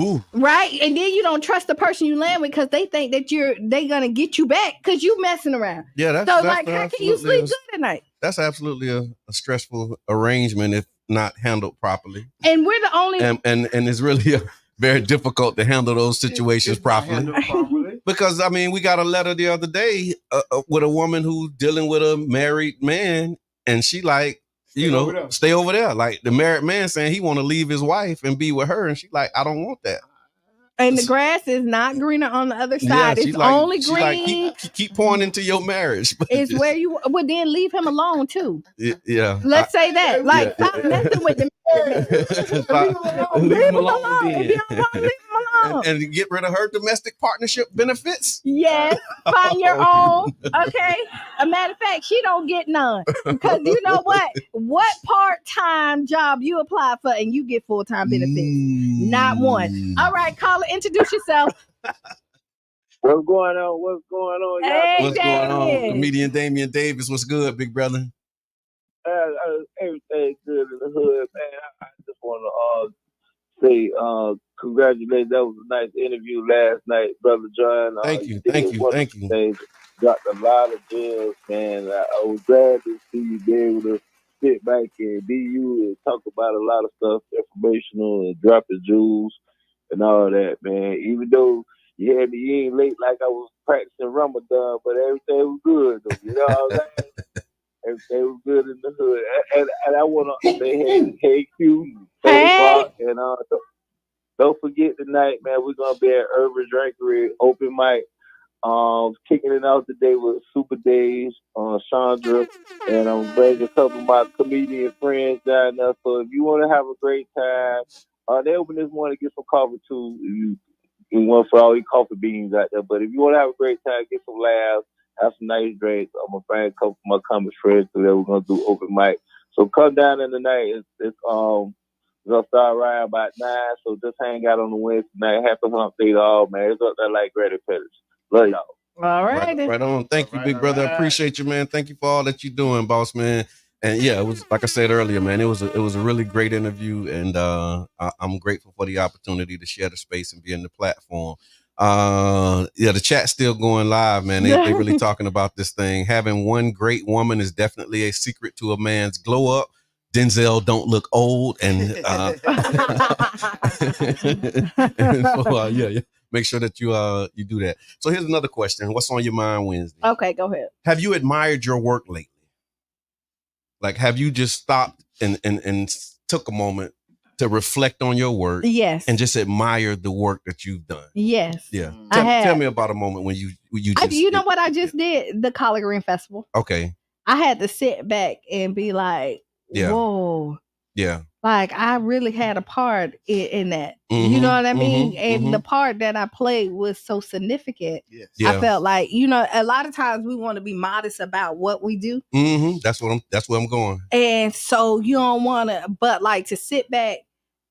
Ooh. Right? And then you don't trust the person you land with because they think that they gonna get you back because you messing around. Yeah, that's how can you sleep good at night? That's absolutely a stressful arrangement if not handled properly. And we're the only and it's really very difficult to handle those situations properly. Because I mean, we got a letter the other day with a woman who's dealing with a married man, and she like, stay over there. Like the married man saying he want to leave his wife and be with her, and she like, I don't want that. And the grass is not greener on the other side. It's like, only green. Like, keep pouring into your marriage. It's where you would then leave him alone too. Yeah. Let's say that. Like stop messing with the leave him alone. And get rid of her domestic partnership benefits. Yes, find your own. Okay. A matter of fact, she don't get none because you know what? What part-time job you apply for and you get full-time benefits? Not one. All right, caller, introduce yourself. What's going on? What's going on? Hey, what's going on? Comedian Damian Davis. What's good, big brother? Everything's good in the hood, man. I just want to say congratulations. That was a nice interview last night, Brother John. Thank you. Got a lot of gems, man. I was glad to see you be able to sit back and be you and talk about a lot of stuff, informational and dropping jewels and all that, man. Even though you had me in late like I was practicing Ramadan, but everything was good, though. You know what I'm saying? Everything was good in the hood. And I want to say, hey, Q, and don't forget tonight, man, we're going to be at Urban Drinkery open mic. Kicking it out today with Super Days, Chandra, and I'm bringing a couple of my comedian friends down there. So if you want to have a great time, they open this morning to get some coffee too. You want for all your coffee beans out there. But if you want to have a great time, get some laughs, have some nice drinks. I'm gonna bring a couple of my comic friends today. We're gonna do open mic. So come down in the night. It's gonna start around about 9. So just hang out on the Wednesday night. Happy hump day to all, man. It's up there like Grady Pettis. Love y'all. All right. Right on. Thank you, big brother. I appreciate you, man. Thank you for all that you're doing, boss man. And yeah, it was like I said earlier, man. It was a really great interview, and I'm grateful for the opportunity to share the space and be in the platform. The chat's still going live, man. They really talking about this thing. Having one great woman is definitely a secret to a man's glow up. Denzel don't look old, and yeah. Make sure that you do that. So here's another question. What's on your mind Wednesday? Okay, go ahead. Have you admired your work lately? Like, have you just stopped and took a moment to reflect on your work? Yes. And just admire the work that you've done? Yes. Yeah. Tell me about a moment when you just... You know what I just did? The Collard Green Festival. Okay. I had to sit back and be like, whoa. Yeah. Like, I really had a part in that. Mm-hmm, you know what I mean? And the part that I played was so significant. Yes. Yeah. I felt like, a lot of times we want to be modest about what we do. Mm-hmm. That's where I'm going. And so you don't want to, but like to sit back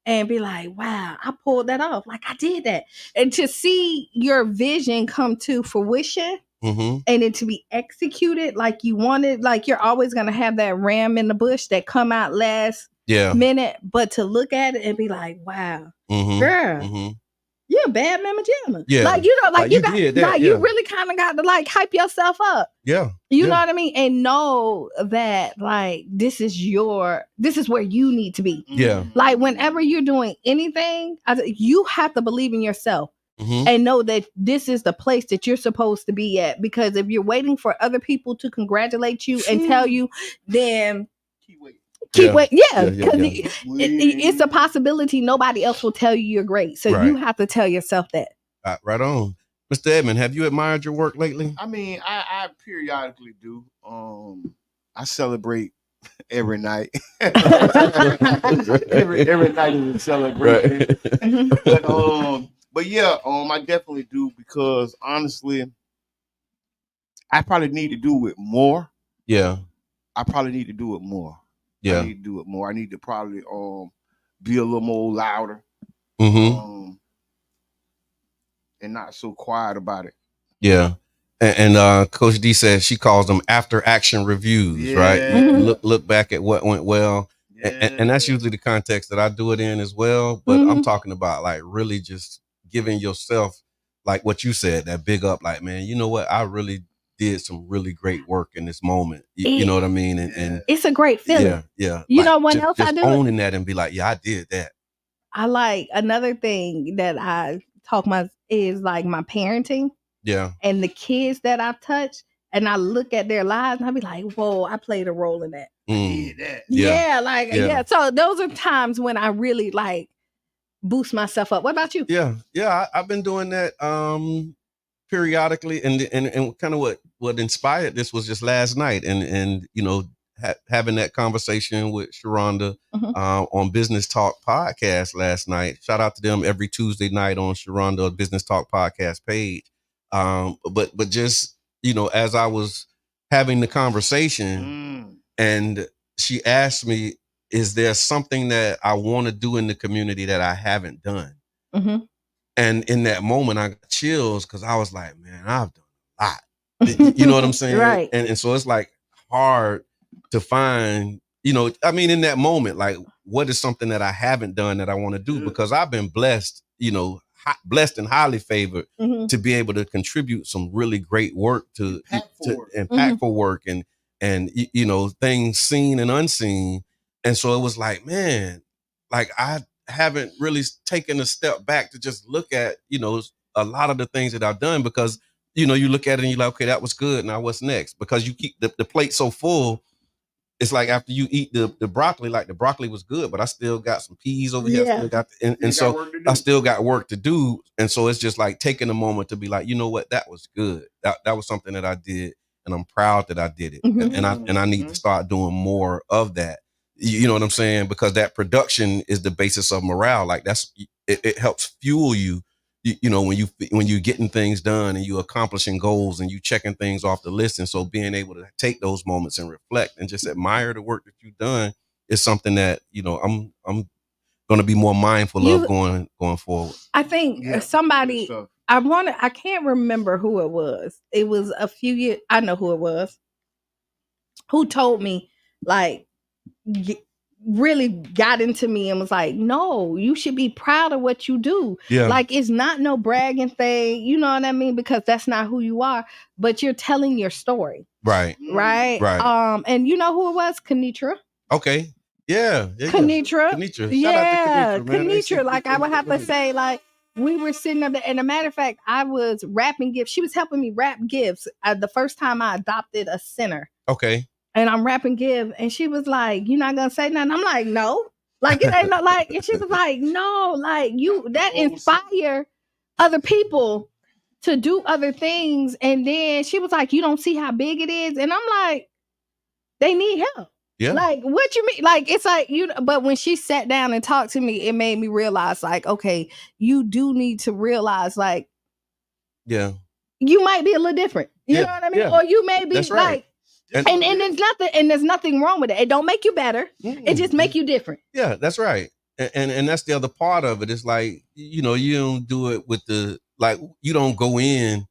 and be like, wow, I pulled that off. Like I did that. And to see your vision come to fruition. Mm-hmm. And then to be executed like you wanted, like you're always going to have that ram in the bush that come out last minute, but to look at it and be like, wow, girl, you're a bad mama jamma. Yeah. Like, you really kind of got to like hype yourself up. Yeah. You know what I mean? And know that like, this is where you need to be. Yeah. Like whenever you're doing anything, you have to believe in yourself. Mm-hmm. And know that this is the place that you're supposed to be at. Because if you're waiting for other people to congratulate you and tell you, then keep waiting. Yeah, because it's a possibility nobody else will tell you you're great. So you have to tell yourself that. Right on. Mr. Edmond, have you admired your work lately? I mean, I periodically do. I celebrate every night. every night is a celebration. Right. But yeah, I definitely do, because honestly, I probably need to do it more. Yeah. I probably need to do it more. Yeah. I need to do it more. I need to probably be a little more louder. Mm-hmm. And not so quiet about it. Yeah. And Coach D says she calls them after action reviews, right? Mm-hmm. Look back at what went well. Yeah. And that's usually the context that I do it in as well. But I'm talking about like really just giving yourself, like what you said, that big up, like, man, you know what? I really did some really great work in this moment. You know what I mean? And it's a great feeling. Yeah. You like, know what else I do? Owning that and be like, yeah, I did that. I like another thing that I talk about is like my parenting. Yeah. And the kids that I've touched, and I look at their lives and I be like, whoa, I played a role in that. Yeah. So those are times when I really like boost myself up. What about you? Yeah. I've been doing that periodically, and kind of what inspired this was just last night, and you know, having that conversation with Sharonda on Business Talk Podcast last night. Shout out to them every Tuesday night on Sharonda Business Talk Podcast page. But just, you know, as I was having the conversation and she asked me, is there something that I want to do in the community that I haven't done? Mm-hmm. And in that moment, I got chills because I was like, man, I've done a lot. You know what I'm saying? Right. And so it's like hard to find, you know, I mean, in that moment, like, what is something that I haven't done that I want to do? Because I've been blessed, you know, blessed and highly favored to be able to contribute some really great work to impactful work and you know, things seen and unseen. And so it was like, man, like I haven't really taken a step back to just look at, you know, a lot of the things that I've done, because, you know, you look at it and you're like, okay, that was good. Now what's next? Because you keep the plate so full. It's like after you eat the broccoli, like the broccoli was good, but I still got some peas over here. I still got and so I still got work to do. And so it's just like taking a moment to be like, you know what, that was good. That was something that I did, and I'm proud that I did it. And I need to start doing more of that. You know what I'm saying? Because that production is the basis of morale. Like it helps fuel you. You know, when you're getting things done and you accomplishing goals and you checking things off the list. And so being able to take those moments and reflect and just admire the work that you've done is something that, you know, I'm going to be more mindful of going forward. I think somebody, I can't remember who it was. It was a few years. I know who it was, who told me, like, really got into me and was like, no, you should be proud of what you do. Yeah. Like, it's not no bragging thing, you know what I mean? Because that's not who you are, but you're telling your story. Right. And you know who it was? Kenitra. Okay. Yeah. Kenitra. Yeah. Kenitra. Like, I would have to say, like, we were sitting up there, and a matter of fact, I was wrapping gifts. She was helping me wrap gifts the first time I adopted a center. Okay. And I'm wrapping gift, and she was like, "You're not gonna say nothing." I'm like, "No, like it ain't no like." And she was like, "No, like that inspire other people to do other things." And then she was like, "You don't see how big it is," and I'm like, "They need help." Yeah. Like, what you mean? Like, it's like but when she sat down and talked to me, it made me realize, like, okay, you do need to realize, like, yeah, you might be a little different. You know what I mean? Yeah. Or you may be That's right. like. And there's nothing wrong with it. It don't make you better. It just make you different. Yeah, that's right. And that's the other part of it. It's like, you know, you don't do it with you don't go in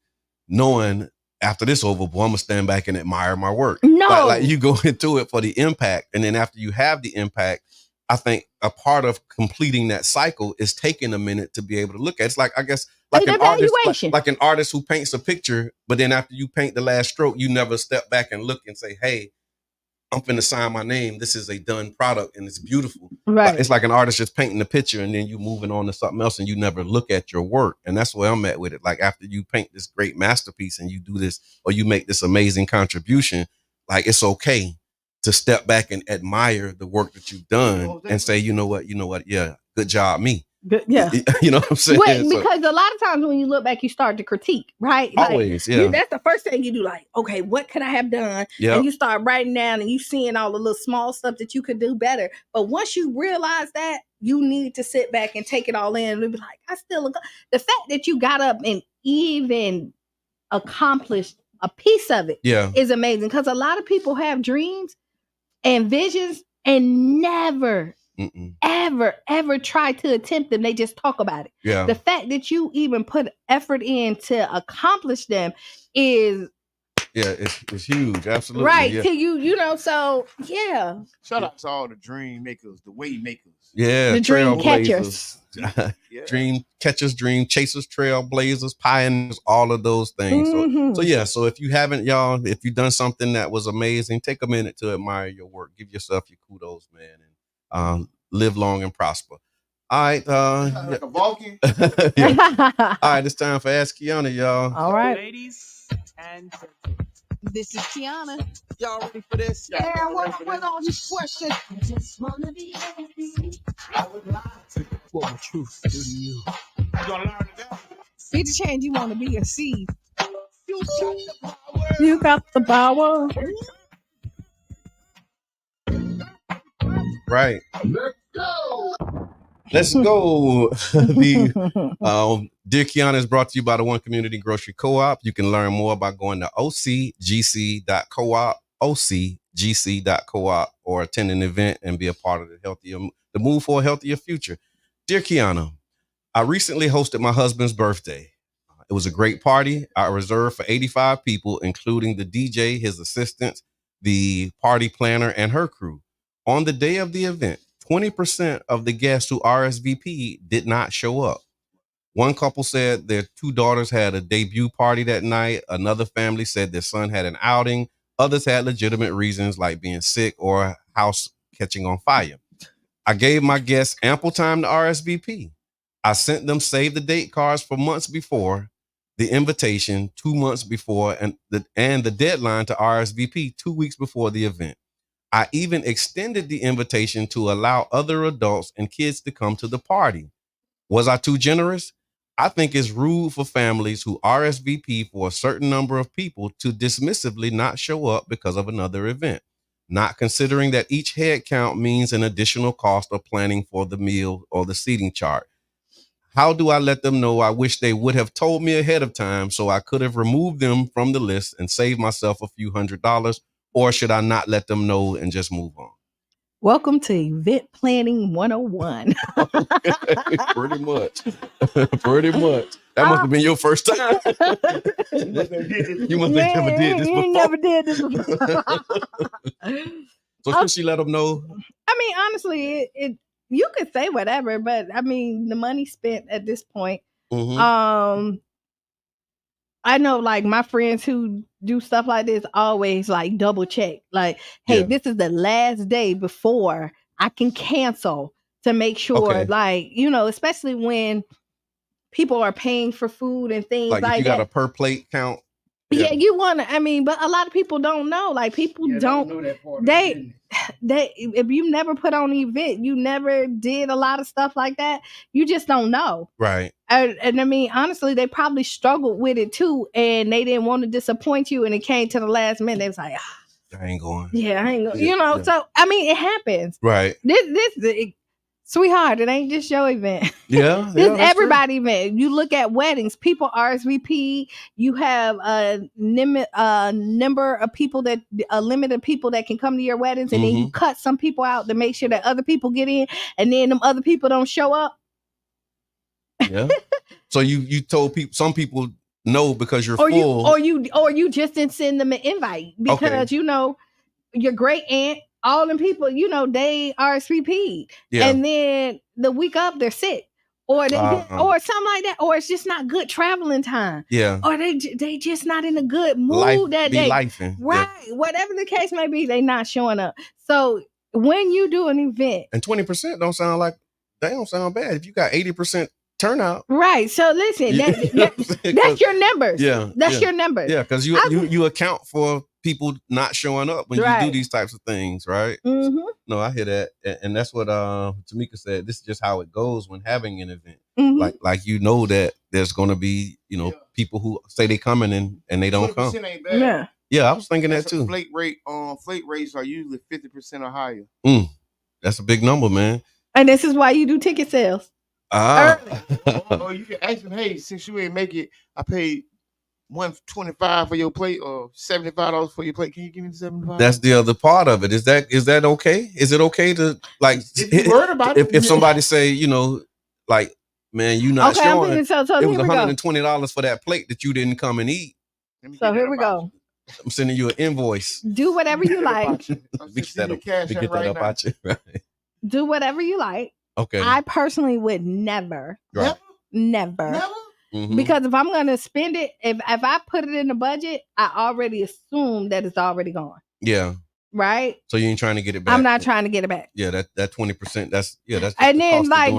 knowing after this over, boy, I'm gonna stand back and admire my work. No, like you go into it for the impact, and then after you have the impact, I think a part of completing that cycle is taking a minute to be able to look at. It's like, I guess, like an artist, like an artist who paints a picture, but then after you paint the last stroke, you never step back and look and say, "Hey, I'm finna sign my name. This is a done product and it's beautiful." Right. It's like an artist just painting the picture and then you moving on to something else and you never look at your work. And that's where I'm at with it. Like, after you paint this great masterpiece and you do this, or you make this amazing contribution, like, it's okay to step back and admire the work that you've done and say, you know what? Yeah, good job, me. Yeah. You know what I'm saying? Because a lot of times when you look back, you start to critique, right? Like, always, yeah. That's the first thing you do. Like, okay, what could I have done? Yep. And you start writing down and you seeing all the little small stuff that you could do better. But once you realize that, you need to sit back and take it all in and be like, the fact that you got up and even accomplished a piece of it is amazing. Because a lot of people have dreams and visions and never ever try to attempt them. They just talk about it. Yeah. The fact that you even put effort in to accomplish them is it's huge. Absolutely. Right. Yeah. To you, so yeah. Shout out to all the dream makers, the way makers. Yeah. The dream catchers. Dream catchers, dream chasers, trailblazers, pioneers, all of those things. So if you haven't, y'all, if you've done something that was amazing, take a minute to admire your work. Give yourself your kudos, man. And live long and prosper. All right. Like a Vulcan. All right, it's time for Ask Qiana, y'all. All right. Ladies and this is Qiana. y'all ready for this? Yeah, what all these questions? I just wanna be happy. I would lie to what the truth do to you. You gonna learn today? Be the change you want to be a seed. You got the power. You got the power. Right. Let's go. The Dear Qiana is brought to you by the One Community Grocery Co-op. You can learn more by going to ocgc.coop, ocgc.coop, or attend an event and be a part of the move for a healthier future. Dear Qiana, I recently hosted my husband's birthday. It was a great party. I reserved for 85 people, including the DJ, his assistants, the party planner, and her crew. On the day of the event, 20% of the guests who RSVP'd did not show up. One couple said their two daughters had a debut party that night. Another family said their son had an outing. Others had legitimate reasons like being sick or a house catching on fire. I gave my guests ample time to RSVP. I sent them save the date cards for months before the invitation, 2 months before, and the deadline to RSVP 2 weeks before the event. I even extended the invitation to allow other adults and kids to come to the party. Was I too generous? I think it's rude for families who RSVP for a certain number of people to dismissively not show up because of another event, not considering that each head count means an additional cost of planning for the meal or the seating chart. How do I let them know I wish they would have told me ahead of time so I could have removed them from the list and saved myself a few $100s? Or should I not let them know and just move on? Welcome to Event Planning 101. Pretty much. Pretty much. That must have been your first time. You must have never did this before. You never did this before. So should she let them know? I mean, honestly, you could say whatever, but I mean, the money spent at this point. Mm-hmm. I know, like, my friends who do stuff like this always like double check. Like, hey, this is the last day before I can cancel to make sure, like, you know, especially when people are paying for food and things like if you that. got a per plate count. Yeah, you want to, I mean, but a lot of people don't know. Like, people don't know that part. They, if you never put on an event, you never did a lot of stuff like that, you just don't know. Right. And I mean, honestly, they probably struggled with it too, and they didn't want to disappoint you, and it came to the last minute. They was like, I ain't going. Yeah, I ain't going. You know, so, I mean, it happens. Right. Sweetheart, it ain't just your event. Yeah. It's everybody event. You look at weddings, people RSVP, you have a number of people a limited people that can come to your weddings, and then you cut some people out to make sure that other people get in, and then them other people don't show up. Yeah. So you told some people no because you're full. Or you just didn't send them an invite because you know your great aunt, all them people, you know, they RSVP'd. Yeah. And then the week up they're sick. Or they or something like that. Or it's just not good traveling time. Yeah. Or they just not in a good mood that day. Lifing. Right. Yeah. Whatever the case may be, they not showing up. So when you do an event. And 20% don't sound bad. If you got 80% turnout. Right. So listen, that's your numbers. Yeah. That's your numbers. Yeah, because you account for people not showing up when you do these types of things, right? Mm-hmm. No, I hear that, and that's what Tamika said. This is just how it goes when having an event. Mm-hmm. Like that there's going to be people who say they coming and they don't come. Ain't bad. Yeah, I was thinking that too. Flake rates are usually 50% or higher. That's a big number, man. And this is why you do ticket sales. Or you can ask them, hey, since you ain't make it, I paid $125 for your plate or $75 for your plate. Can you give me the $75? That's the other part of it. Is that okay? Is it okay to like if you heard about if somebody say, like, man, you not showing it was $120 for that plate that you didn't come and eat. So here we go. I'm sending you an invoice. Do whatever you like. Get that up out you. Right. Do whatever you like. Okay. I personally would never. Never. Mm-hmm. Because if I'm going to spend it, if I put it in the budget, I already assume that it's already gone. Yeah. Right? So you ain't trying to get it back. I'm not trying to get it back. Yeah, that 20%, that's and then like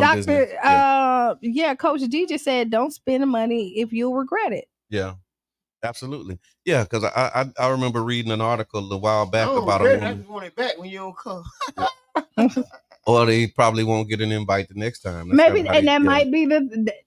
Coach D just said, don't spend the money if you'll regret it. Yeah. Absolutely. Yeah, because I remember reading an article a while back about a woman. I just want it back when you don't come. Or they probably won't get an invite the next time. Maybe, and that might be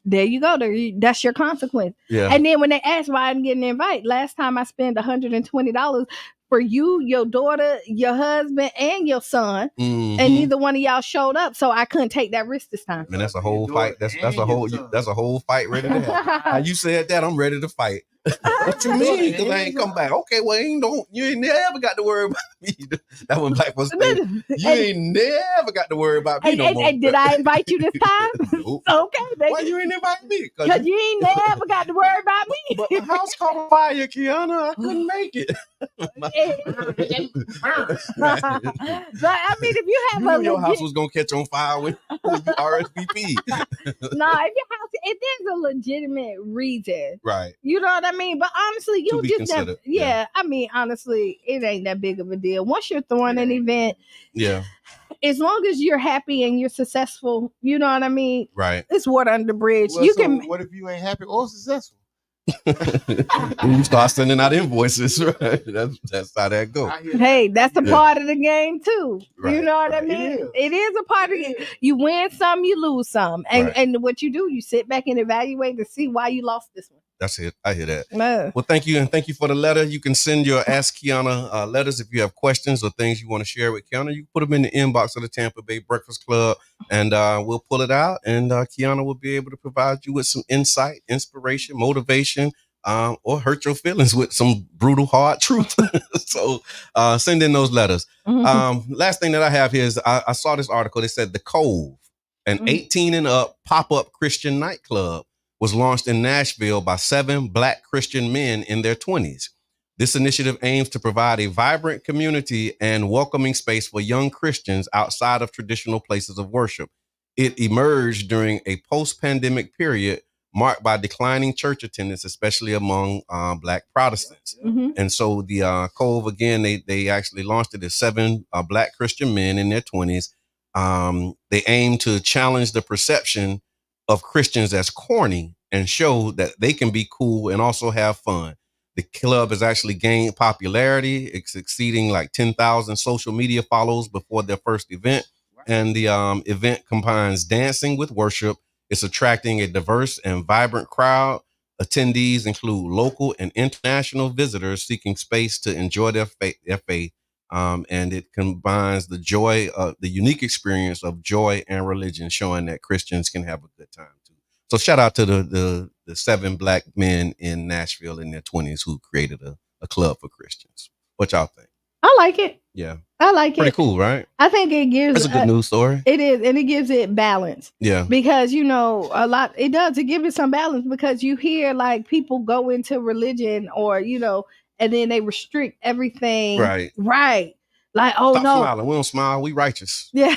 there you go. That's your consequence. Yeah. And then when they ask why I didn't get an invite, last time I spent $120 for you, your daughter, your husband, and your son, and neither one of y'all showed up, so I couldn't take that risk this time. Man, that's a whole fight. That's a whole fight ready to have. How you said that? I'm ready to fight. What you mean? Because I ain't come back. Okay, well, you ain't never got to worry about me. That one black was saying, you ain't never got to worry about me no more. And did I invite you this time? Nope. Okay, baby. Why you ain't invite me? Because you ain't never got to worry about me. But the house caught on fire, Qiana. I couldn't make it. So, I mean, if you have your house was gonna catch on fire when you RSVP. No, if your house, if there's a legitimate reason, right? You know what I mean. But honestly, you just never. Yeah, I mean, honestly, it ain't that big of a deal. Once you're throwing an event, as long as you're happy and you're successful, you know what I mean. Right. It's water under the bridge. Well, what if you ain't happy or successful? You start sending out invoices, right? That's how that goes. Hey, that's a part of the game too. Right, you know what I mean? It is a part of it. You win some, you lose some, and what you do, you sit back and evaluate to see why you lost this one. That's it. I hear that. No. Well, thank you, and thank you for the letter. You can send your Ask Qiana letters if you have questions or things you want to share with Qiana. You can put them in the inbox of the Tampa Bay Breakfast Club, and we'll pull it out, and Qiana will be able to provide you with some insight, inspiration, motivation, or hurt your feelings with some brutal, hard truth. So send in those letters. Mm-hmm. Last thing that I have here is I saw this article. They said The Cove, an 18 and up pop-up Christian nightclub, was launched in Nashville by 7 Black Christian men in their 20s. This initiative aims to provide a vibrant community and welcoming space for young Christians outside of traditional places of worship. It emerged during a post-pandemic period marked by declining church attendance, especially among Black Protestants. Mm-hmm. And so the Cove, again, they actually launched it as 7 Black Christian men in their 20s. They aim to challenge the perception of Christians as corny and show that they can be cool and also have fun. The club has actually gained popularity. It's exceeding like 10,000 social media follows before their first event. And the event combines dancing with worship. It's attracting a diverse and vibrant crowd. Attendees include local and international visitors seeking space to enjoy their faith. And it combines the unique experience of joy and religion, showing that Christians can have a good time too. So shout out to the 7 Black men in Nashville in their 20s who created a club for Christians. What y'all think? I like it. Yeah. I like Pretty cool, right? I think it gives... It's a good news story. It is, and it gives it balance. Yeah. Because, it does. It gives it some balance because you hear, like, people go into religion or, and then they restrict everything. Right. Right. Like, oh, Stop no. smiling. We don't smile. We righteous. Yeah.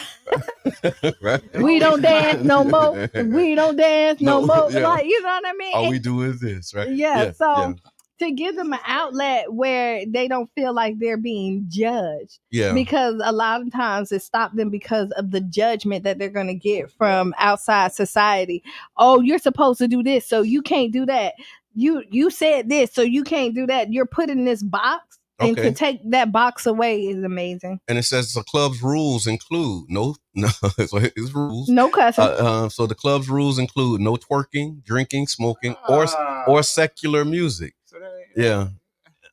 Right? We don't dance no more. We don't dance no more. Yeah. Like, you know what I mean? All we do is this, right? Yeah. So to give them an outlet where they don't feel like they're being judged. Yeah. Because a lot of times it stops them because of the judgment that they're going to get from outside society. Oh, you're supposed to do this, so you can't do that. You said this, so you can't do that. You're put in this box. And to take that box away is amazing. And it says the club's rules include no, so it's rules. No cussing. So the club's rules include no twerking, drinking, smoking, or secular music. Yeah.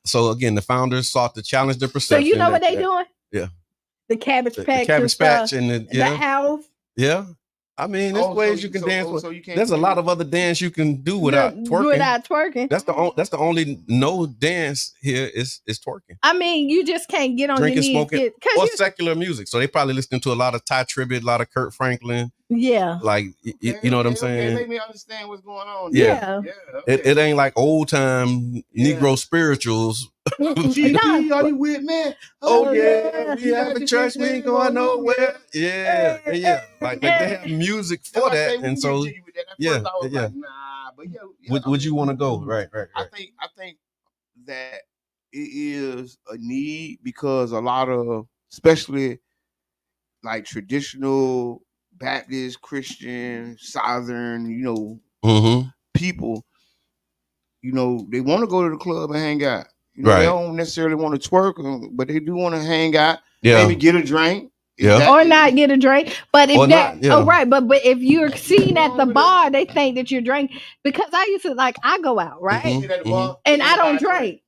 So again, the founders sought to challenge the perception. So you know what they doing? Yeah. The Cabbage Patch. The Cabbage Patch and the house. Yeah. I mean, there's ways you can dance. There's a lot of other dance you can do without twerking. Without twerking. That's the only no dance here is twerking. I mean, you just can't get on drinking, your knees. Smoking, or secular music. So they probably listening to a lot of Ty Tribbett, a lot of Kurt Franklin. Yeah. Like, you know what I'm saying? Make me understand what's going on. Yeah. It ain't like old time Negro spirituals. GP, are you with me? Oh yeah, we have a church, we ain't going nowhere. Yeah. Like they have music for that, and so Would you want to go? Right. I think that it is a need because a lot of, especially like traditional Baptist, Christian, Southern, people, they want to go to the club and hang out. They don't necessarily want to twerk, but they do want to hang out. Yeah. Maybe get a drink. Or not get a drink. But if but if you're seen at the bar, they think that you're drinking. Because I used to I go out, right? And I don't drink.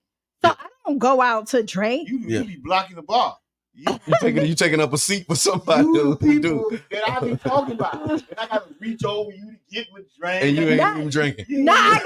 So I don't go out to drink. You be blocking the bar. You taking up a seat for somebody people that I be talking about, and I gotta reach over you to get with drink, and you ain't even drinking. I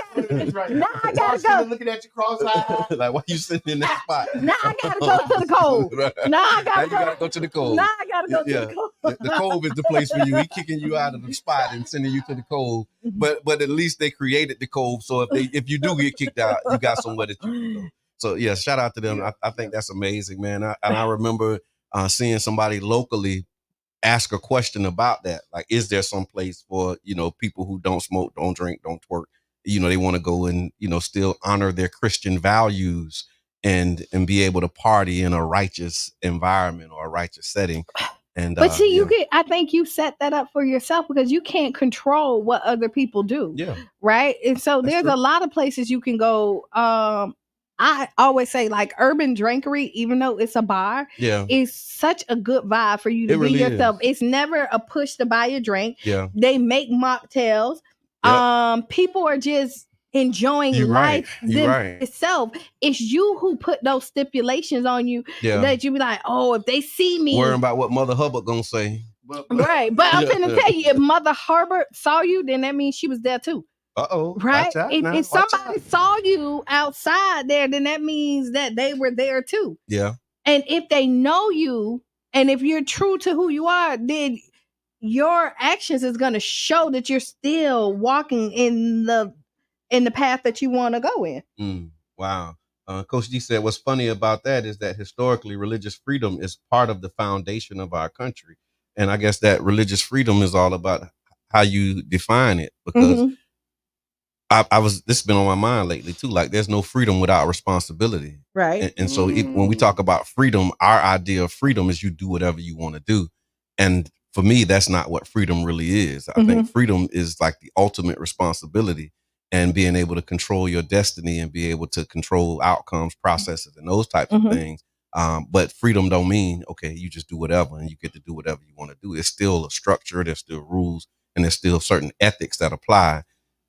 gotta go. Looking at your cross-eyed. Like, why you sitting in that spot? I gotta go to the cove. I gotta go to the cove. I gotta go to the cove. The cove is the place for you. He kicking you out of the spot and sending you to the cove. But at least they created the cove, so if you do get kicked out, you got somewhere that you can go. So yeah, shout out to them. I think that's amazing, man. I remember seeing somebody locally ask a question about that. Like, is there some place for, people who don't smoke, don't drink, don't twerk? They want to go and, still honor their Christian values and be able to party in a righteous environment or a righteous setting. But see, I think you set that up for yourself because you can't control what other people do. Yeah. Right. And so there's a lot of places you can go. I always say Urban Drinkery, even though it's a bar, is such a good vibe for you to be yourself. It's never a push to buy a drink. Yeah. They make mocktails. Yep. People are just enjoying life itself. It's you who put those stipulations on you that you be like, oh, if they see me worrying about what Mother Hubbard gonna say. Right. But I'm gonna tell you, if Mother Hubbard saw you, then that means she was there too. Right? If somebody saw you outside there, then that means that they were there too. Yeah. And if they know you, and if you're true to who you are, then your actions is going to show that you're still walking in the path that you want to go in. Wow. Coach D said, what's funny about that is that historically religious freedom is part of the foundation of our country. And I guess that religious freedom is all about how you define it, because this has been on my mind lately too. Like, there's no freedom without responsibility. Right. And so when we talk about freedom, our idea of freedom is you do whatever you want to do. And for me, that's not what freedom really is. I think freedom is like the ultimate responsibility and being able to control your destiny and be able to control outcomes, processes, and those types of things. But freedom don't mean, okay, you just do whatever and you get to do whatever you want to do. It's still a structure. There's still rules, and there's still certain ethics that apply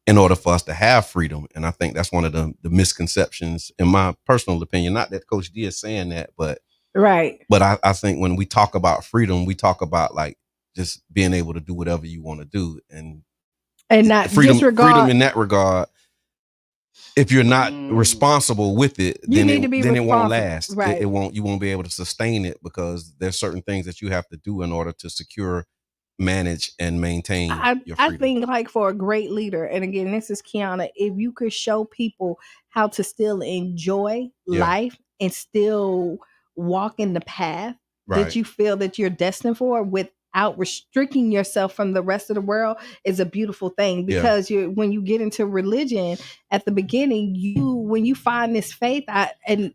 in order for us to have freedom. And I think that's one of the misconceptions, in my personal opinion. Not that Coach D is saying that, but But I think when we talk about freedom, we talk about just being able to do whatever you want to do, and not freedom disregard. In that regard. If you're not responsible with it, then it won't last. Right. You won't be able to sustain it, because there's certain things that you have to do in order to secure, manage, and maintain your freedom. I think for a great leader, and again, this is Qiana, if you could show people how to still enjoy life and still walk in the path that you feel that you're destined for without restricting yourself from the rest of the world, is a beautiful thing. Because when you get into religion at the beginning, when you find this faith, and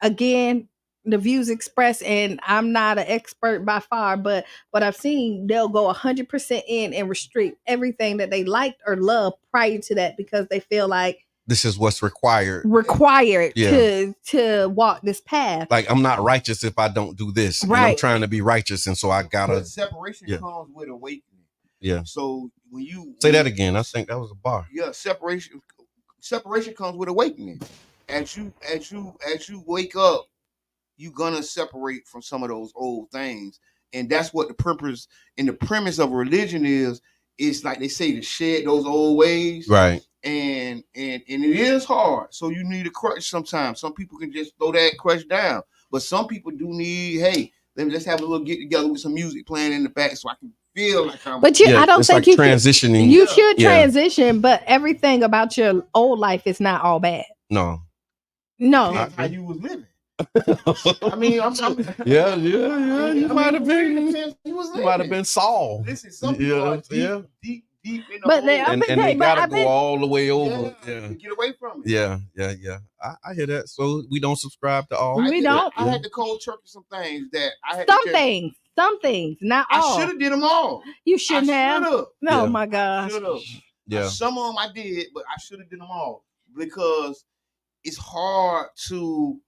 again, the views expressed, and I'm not an expert by far, but what I've seen, they'll go 100% in and restrict everything that they liked or loved prior to that, because they feel like this is what's required to walk this path. Like, I'm not righteous if I don't do this. Right. And I'm trying to be righteous, and so I gotta. But separation comes with awakening. Yeah. So when you say that again, I think that was a bar. Yeah, separation comes with awakening. As you wake up, you're gonna separate from some of those old things, and that's what the purpose and the premise of religion is. It's like they say, to shed those old ways, right? And it is hard. So you need a crutch sometimes. Some people can just throw that crutch down, but some people do need. Hey, let's have a little get together with some music playing in the back, so I can feel like I'm. But I don't think like transitioning. You should transition, but everything about your old life is not all bad. No. Depends how you was living. I mean, I'm yeah. You might have been Saul. Listen, some people are deep in the but hole. and they gotta go all the way over. Get away from it. Yeah. I hear that. So we don't subscribe to all. We don't. I had to cold turkey some things that I had. Some things, not all. I should have did them all. You shouldn't have. No, my gosh. Yeah. Some of them I did, but I should have did them all because it's hard to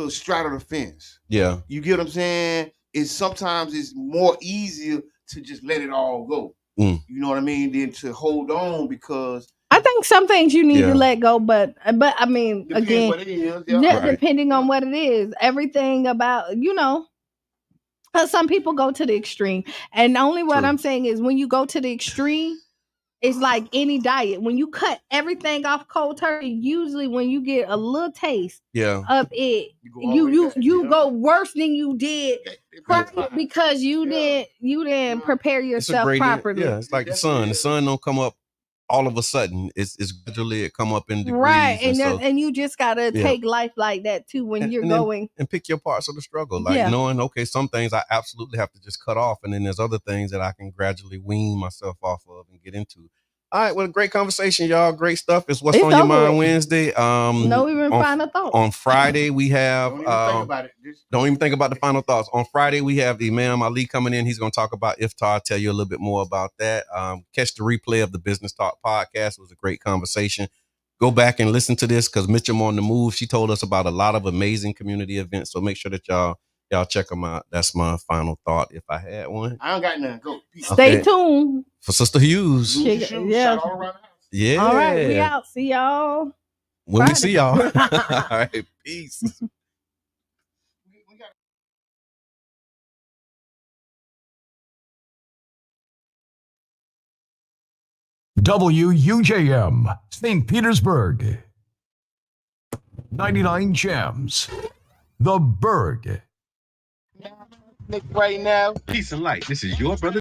straddle the fence. Yeah. You get what I'm saying? Sometimes it's more easier to just let it all go. You know what I mean? Than to hold on, because I think some things you need to let go, but I mean, depends again, what it is. Depending on what it is, everything about, some people go to the extreme, and only what I'm saying is when you go to the extreme, it's like any diet. When you cut everything off cold turkey, usually when you get a little taste of it, you go worse than you did because you didn't prepare yourself properly. Yeah, it's like the sun. The sun don't come up all of a sudden. It's gradually it come up in degrees. Right, and you just gotta take life like that too when you're going and pick your parts of the struggle, like knowing some things I absolutely have to just cut off, and then there's other things that I can gradually wean myself off of and get into. All right, well, great conversation, y'all. Great stuff. It's What's on Your Mind Wednesday. Final thoughts. On Friday we have don't even think about it. Don't even think about the final thoughts. On Friday we have the Imam Ali coming in. He's going to talk about iftar. Tell you a little bit more about that. Catch the replay of the Business Talk podcast. It was a great conversation. Go back and listen to this because Mitchem on the Move. She told us about a lot of amazing community events. So make sure that y'all check them out. That's my final thought, if I had one. I don't got none. Go. Peace. Stay tuned for Sister Hughes. Yeah. All around the house. Yeah. All right, we out. See y'all when Friday. We see y'all. All right, peace. WUJM, St. Petersburg. 99 Gems. The Berg. Right now. Peace and light. This is your brother.